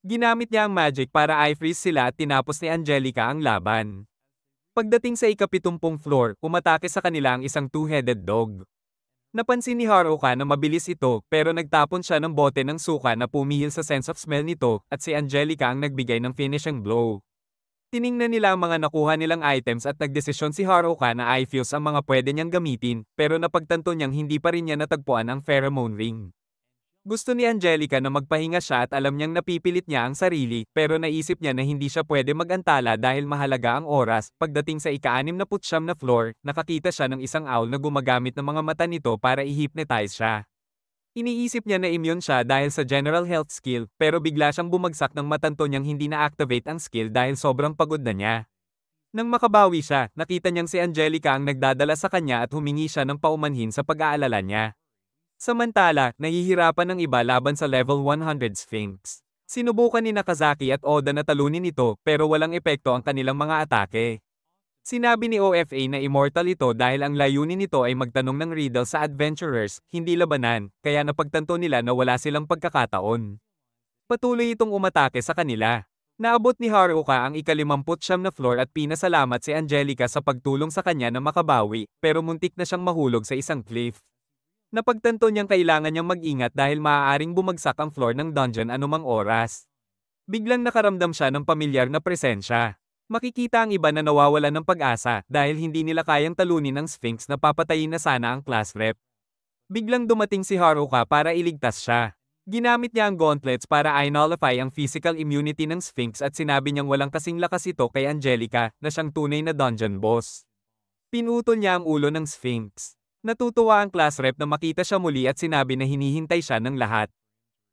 [SPEAKER 1] Ginamit niya ang magic para i-freeze sila at tinapos ni Angelica ang laban. Pagdating sa ika-70 floor, umatake sa kanila ang isang two-headed dog. Napansin ni Haruka na mabilis ito pero nagtapon siya ng bote ng suka na pumihil sa sense of smell nito at si Angelica ang nagbigay ng finishing blow. Tiningnan nila ang mga nakuha nilang items at nagdesisyon si Haruka na i-fuse ang mga pwede niyang gamitin pero napagtanto niyang hindi pa rin niya natagpuan ang pheromone ring. Gusto ni Angelica na magpahinga siya at alam niyang napipilit niya ang sarili pero naisip niya na hindi siya pwede magantala dahil mahalaga ang oras. Pagdating sa ika-69 na floor, nakakita siya ng isang owl na gumagamit ng mga mata nito para i-hypnotize siya. Iniisip niya na immune siya dahil sa general health skill pero bigla siyang bumagsak nang matanto niyang hindi na-activate ang skill dahil sobrang pagod na niya. Nang makabawi siya, nakita niyang si Angelica ang nagdadala sa kanya at humingi siya ng paumanhin sa pag-aalala niya. Samantala, nahihirapan ng iba laban sa level 100 Sphinx. Sinubukan ni Nakazaki at Oda na talunin ito pero walang epekto ang kanilang mga atake. Sinabi ni OFA na immortal ito dahil ang layunin nito ay magtanong ng riddle sa adventurers, hindi labanan, kaya napagtanto nila na wala silang pagkakataon. Patuloy itong umatake sa kanila. Naabot ni Haruka ang ika-59 na floor at pinasalamat si Angelica sa pagtulong sa kanya na makabawi, pero muntik na siyang mahulog sa isang cliff. Napagtanto niyang kailangan niyang mag-ingat dahil maaaring bumagsak ang floor ng dungeon anumang oras. Biglang nakaramdam siya ng pamilyar na presensya. Makikita ang iba na nawawalan ng pag-asa dahil hindi nila kayang talunin ang Sphinx na papatayin na sana ang class rep. Biglang dumating si Haruka para iligtas siya. Ginamit niya ang gauntlets para i-nullify ang physical immunity ng Sphinx at sinabi niyang walang kasing lakas ito kay Angelica na siyang tunay na dungeon boss. Pinutol niya ang ulo ng Sphinx. Natutuwa ang class rep na makita siya muli at sinabi na hinihintay siya ng lahat.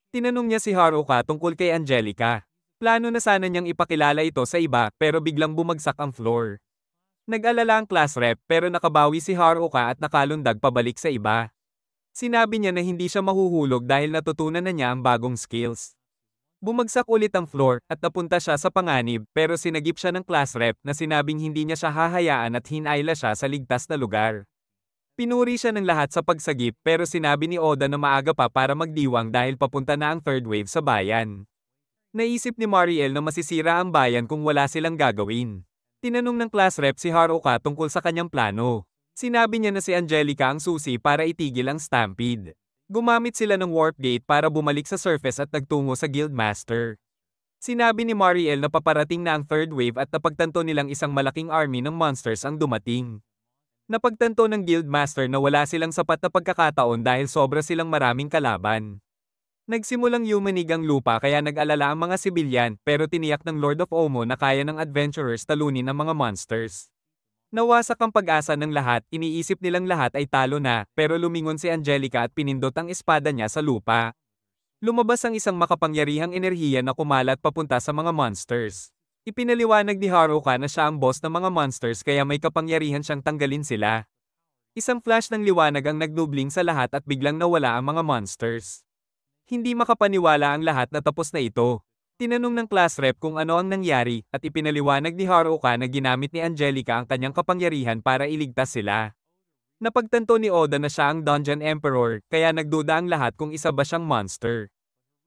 [SPEAKER 1] Tinanong niya si Haruka tungkol kay Angelica. Plano na sana niyang ipakilala ito sa iba pero biglang bumagsak ang floor. Nag-alala ang class rep pero nakabawi si Haruka at nakalundag pabalik sa iba. Sinabi niya na hindi siya mahuhulog dahil natutunan na niya ang bagong skills. Bumagsak ulit ang floor at napunta siya sa panganib pero sinagip siya ng class rep na sinabing hindi niya siya hahayaan at hinayla siya sa ligtas na lugar. Pinuri siya ng lahat sa pagsagip pero sinabi ni Oda na maaga pa para magdiwang dahil papunta na ang third wave sa bayan. Naisip ni Mariel na masisira ang bayan kung wala silang gagawin. Tinanong ng class rep si Haruka tungkol sa kanyang plano. Sinabi niya na si Angelica ang susi para itigil ang stampede. Gumamit sila ng warp gate para bumalik sa surface at nagtungo sa Guildmaster. Sinabi ni Mariel na paparating na ang third wave at napagtanto nilang isang malaking army ng monsters ang dumating. Napagtanto ng Guildmaster na wala silang sapat na pagkakataon dahil sobra silang maraming kalaban. Nagsimulang yumanig ang lupa kaya nag-alala ang mga sibilyan pero tiniyak ng Lord of Omo na kaya ng adventurers talunin ang mga monsters. Nawasak ang pag-asa ng lahat, iniisip nilang lahat ay talo na, pero lumingon si Angelica at pinindot ang espada niya sa lupa. Lumabas ang isang makapangyarihang enerhiya na kumalat papunta sa mga monsters. Ipinaliwanag ni Haruka na siya ang boss ng mga monsters kaya may kapangyarihan siyang tanggalin sila. Isang flash ng liwanag ang nagdubling sa lahat at biglang nawala ang mga monsters. Hindi makapaniwala ang lahat na tapos na ito. Tinanong ng class rep kung ano ang nangyari at ipinaliwanag ni Haruka na ginamit ni Angelica ang kanyang kapangyarihan para iligtas sila. Napagtanto ni Oda na siya ang Dungeon Emperor kaya nagduda ang lahat kung isa ba siyang monster.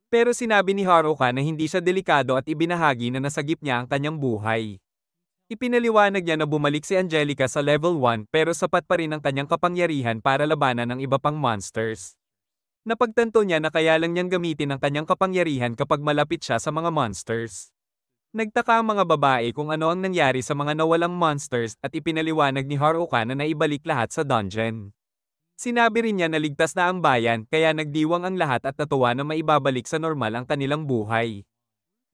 [SPEAKER 1] Pero sinabi ni Haruka na hindi siya delikado at ibinahagi na nasagip niya ang kanyang buhay. Ipinaliwanag niya na bumalik si Angelica sa level 1 pero sapat pa rin ang kanyang kapangyarihan para labanan ng iba pang monsters. Napagtanto niya na kaya lang niyang gamitin ang kanyang kapangyarihan kapag malapit siya sa mga monsters. Nagtaka ang mga babae kung ano ang nangyari sa mga nawalang monsters at ipinaliwanag ni Haruka na naibalik lahat sa dungeon. Sinabi rin niya na ligtas na ang bayan kaya nagdiwang ang lahat at natuwa na maibabalik sa normal ang kanilang buhay.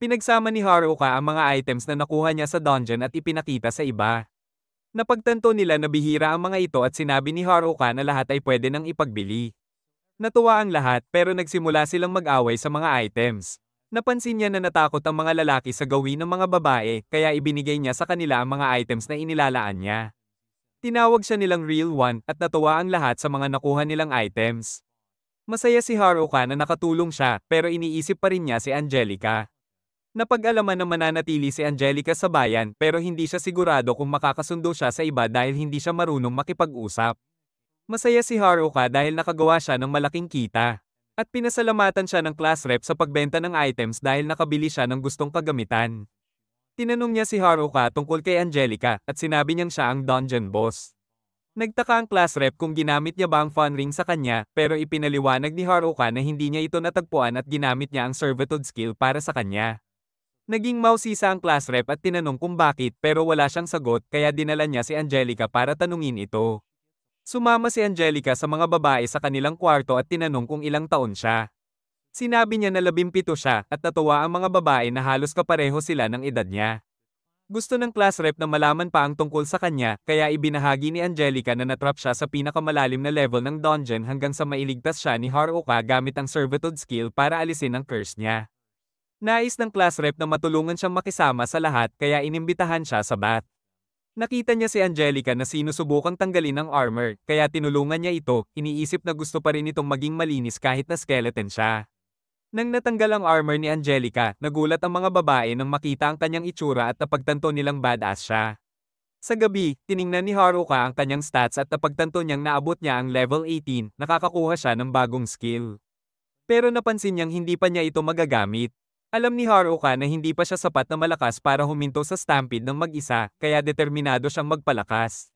[SPEAKER 1] Pinagsama ni Haruka ang mga items na nakuha niya sa dungeon at ipinakita sa iba. Napagtanto nila na bihira ang mga ito at sinabi ni Haruka na lahat ay pwede nang ipagbili. Natuwa ang lahat pero nagsimula silang mag-away sa mga items. Napansin niya na natakot ang mga lalaki sa gawin ng mga babae kaya ibinigay niya sa kanila ang mga items na inilalaan niya. Tinawag siya nilang Real One at natuwa ang lahat sa mga nakuha nilang items. Masaya si Haruka na nakatulong siya pero iniisip pa rin niya si Angelica. Napag-alaman na mananatili si Angelica sa bayan pero hindi siya sigurado kung makakasundo siya sa iba dahil hindi siya marunong makipag-usap. Masaya si Haruka dahil nakagawa siya ng malaking kita. At pinasalamatan siya ng class rep sa pagbenta ng items dahil nakabili siya ng gustong kagamitan. Tinanong niya si Haruka tungkol kay Angelica at sinabi niyang siya ang dungeon boss. Nagtaka ang class rep kung ginamit niya ba ang fun ring sa kanya pero ipinaliwanag ni Haruka na hindi niya ito natagpuan at ginamit niya ang servitude skill para sa kanya. Naging mausisa ang class rep at tinanong kung bakit pero wala siyang sagot kaya dinala niya si Angelica para tanungin ito. Sumama si Angelica sa mga babae sa kanilang kwarto at tinanong kung ilang taon siya. Sinabi niya na 17 siya at natuwa ang mga babae na halos kapareho sila ng edad niya. Gusto ng class rep na malaman pa ang tungkol sa kanya kaya ibinahagi ni Angelica na natrap siya sa pinakamalalim na level ng dungeon hanggang sa mailigtas siya ni Haruka gamit ang servitude skill para alisin ang curse niya. Nais ng class rep na matulungan siyang makisama sa lahat kaya inimbitahan siya sa bath. Nakita niya si Angelica na sinusubukang tanggalin ang armor kaya tinulungan niya ito, iniisip na gusto pa rin itong maging malinis kahit na skeleton siya. Nang natanggal ang armor ni Angelica, nagulat ang mga babae nang makita ang kanyang itsura at napagtanto nilang badass siya. Sa gabi, tiningnan ni Haruka ang kanyang stats at napagtanto niyang naabot niya ang level 18, nakakakuha siya ng bagong skill. Pero napansin niyang hindi pa niya ito magagamit. Alam ni Haruka na hindi pa siya sapat na malakas para huminto sa stampede ng mag-isa, kaya determinado siyang magpalakas.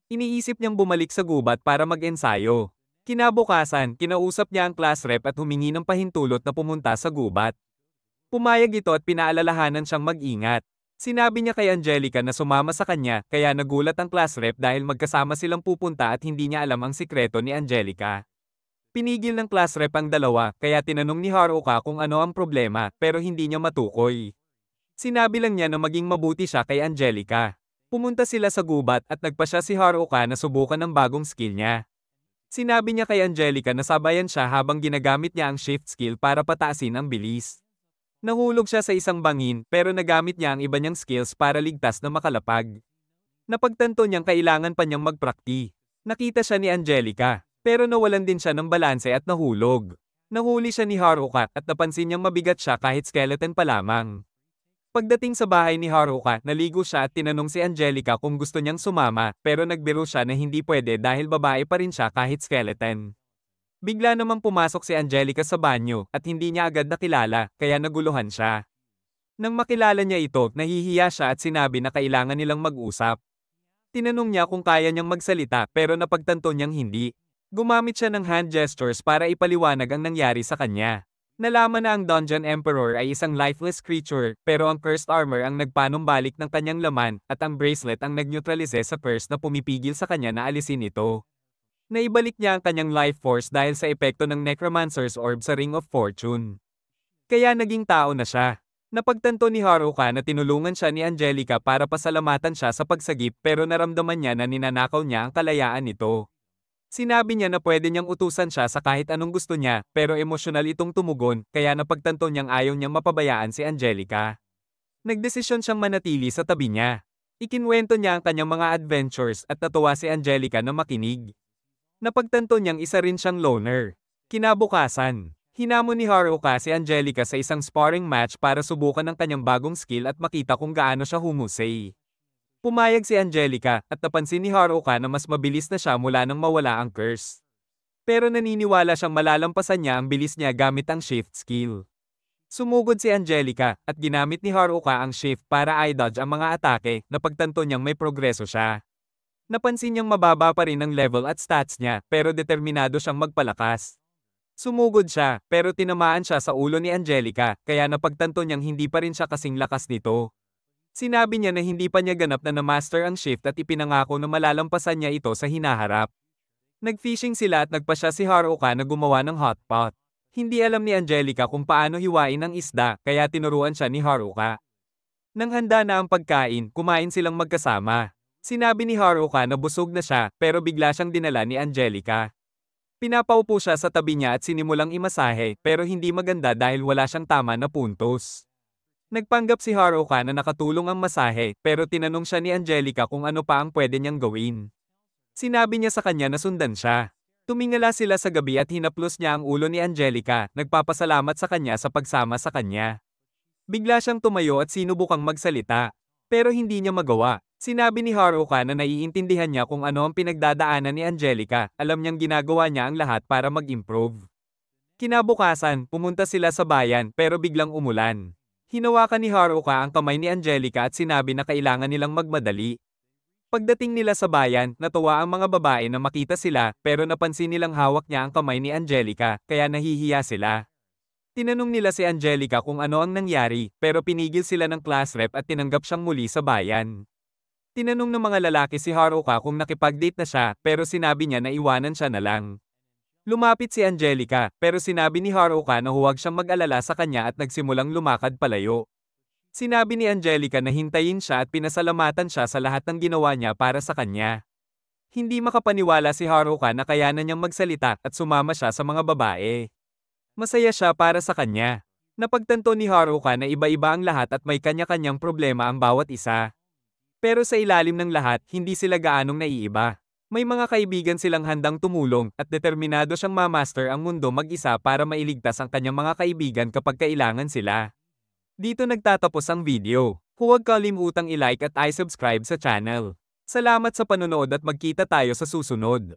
[SPEAKER 1] Iniisip niyang bumalik sa gubat para mag-ensayo. Kinabukasan, kinausap niya ang class rep at humingi ng pahintulot na pumunta sa gubat. Pumayag ito at pinaalalahanan siyang mag-ingat. Sinabi niya kay Angelica na sumama sa kanya kaya nagulat ang class rep dahil magkasama silang pupunta at hindi niya alam ang sikreto ni Angelica. Pinigil ng class rep ang dalawa kaya tinanong ni Haruka kung ano ang problema pero hindi niya matukoy. Sinabi lang niya na maging mabuti siya kay Angelica. Pumunta sila sa gubat at nagpasya si Haruka na subukan ng bagong skill niya. Sinabi niya kay Angelica na sabayan siya habang ginagamit niya ang shift skill para pataasin ang bilis. Nahulog siya sa isang bangin pero nagamit niya ang iba niyang skills para ligtas na makalapag. Napagtanto niyang kailangan pa niyang magprakti. Nakita siya ni Angelica pero nawalan din siya ng balanse at nahulog. Nahuli siya ni Haruka at napansin niyang mabigat siya kahit skeleton pa lamang. Pagdating sa bahay ni Haruka, naligo siya at tinanong si Angelica kung gusto niyang sumama, pero nagbiro siya na hindi pwede dahil babae pa rin siya kahit skeleton. Bigla namang pumasok si Angelica sa banyo at hindi niya agad nakilala, kaya naguluhan siya. Nang makilala niya ito, nahihiya siya at sinabi na kailangan nilang mag-usap. Tinanong niya kung kaya niyang magsalita pero napagtanto niyang hindi. Gumamit siya ng hand gestures para ipaliwanag ang nangyari sa kanya. Nalaman na ang Dungeon Emperor ay isang lifeless creature, pero ang cursed armor ang nagpanumbalik ng kanyang laman, at ang bracelet ang nag-neutralize sa curse na pumipigil sa kanya na alisin ito. Naibalik niya ang kanyang life force dahil sa epekto ng Necromancer's Orb sa Ring of Fortune. Kaya naging tao na siya. Napagtanto ni Haruka na tinulungan siya ni Angelica para pasalamatan siya sa pagsagip pero naramdaman niya na ninanakaw niya ang kalayaan nito. Sinabi niya na pwede niyang utusan siya sa kahit anong gusto niya, pero emosyonal itong tumugon, kaya napagtanto niyang ayaw niyang mapabayaan si Angelica. Nagdesisyon siyang manatili sa tabi niya. Ikinwento niya ang kanyang mga adventures at natuwa si Angelica na makinig. Napagtanto niyang isa rin siyang loner. Kinabukasan, hinamon ni Haruka si Angelica sa isang sparring match para subukan ang kanyang bagong skill at makita kung gaano siya humusay. Pumayag si Angelica at napansin ni Haruka na mas mabilis na siya mula nang mawala ang curse. Pero naniniwala siyang malalampasan niya ang bilis niya gamit ang shift skill. Sumugod si Angelica at ginamit ni Haruka ang shift para i-dodge ang mga atake, napagtanto niyang may progreso siya. Napansin niyang mababa pa rin ang level at stats niya pero determinado siyang magpalakas. Sumugod siya pero tinamaan siya sa ulo ni Angelica kaya napagtanto niyang hindi pa rin siya kasing lakas nito. Sinabi niya na hindi pa niya ganap na na-master ang shift at ipinangako na malalampasan niya ito sa hinaharap. Nag-fishing sila at nagpasya si Haruka na gumawa ng hot pot. Hindi alam ni Angelica kung paano hiwain ang isda kaya tinuruan siya ni Haruka. Nang handa na ang pagkain, kumain silang magkasama. Sinabi ni Haruka na busog na siya pero bigla siyang dinala ni Angelica. Pinapaupo siya sa tabi niya at sinimulang imasahe pero hindi maganda dahil wala siyang tama na puntos. Nagpanggap si Haruka na nakatulong ang masahe pero tinanong siya ni Angelica kung ano pa ang pwede niyang gawin. Sinabi niya sa kanya na sundan siya. Tumingala sila sa gabi at hinaplos niya ang ulo ni Angelica, nagpapasalamat sa kanya sa pagsama sa kanya. Bigla siyang tumayo at sinubukang magsalita. Pero hindi niya magawa. Sinabi ni Haruka na naiintindihan niya kung ano ang pinagdadaanan ni Angelica, alam niyang ginagawa niya ang lahat para mag-improve. Kinabukasan, pumunta sila sa bayan pero biglang umulan. Hinawakan ni Haruka ang kamay ni Angelica at sinabi na kailangan nilang magmadali. Pagdating nila sa bayan, natuwa ang mga babae na makita sila pero napansin nilang hawak niya ang kamay ni Angelica, kaya nahihiya sila. Tinanong nila si Angelica kung ano ang nangyari, pero pinigil sila ng class rep at tinanggap siyang muli sa bayan. Tinanong ng mga lalaki si Haruka kung nakipag-date na siya pero sinabi niya na iwanan siya na lang. Lumapit si Angelica, pero sinabi ni Haruka na huwag siyang mag-alala sa kanya at nagsimulang lumakad palayo. Sinabi ni Angelica na hintayin siya at pinasalamatan siya sa lahat ng ginawa niya para sa kanya. Hindi makapaniwala si Haruka na kayanan niyang magsalita at sumama siya sa mga babae. Masaya siya para sa kanya. Napagtanto ni Haruka na iba-iba ang lahat at may kanya-kanyang problema ang bawat isa. Pero sa ilalim ng lahat, hindi sila gaanong naiiba. May mga kaibigan silang handang tumulong at determinado siyang ma-master ang mundo mag-isa para mailigtas ang kanyang mga kaibigan kapag kailangan sila. Dito nagtatapos ang video. Huwag kalimutang i-like at i-subscribe sa channel. Salamat sa panonood at magkita tayo sa susunod.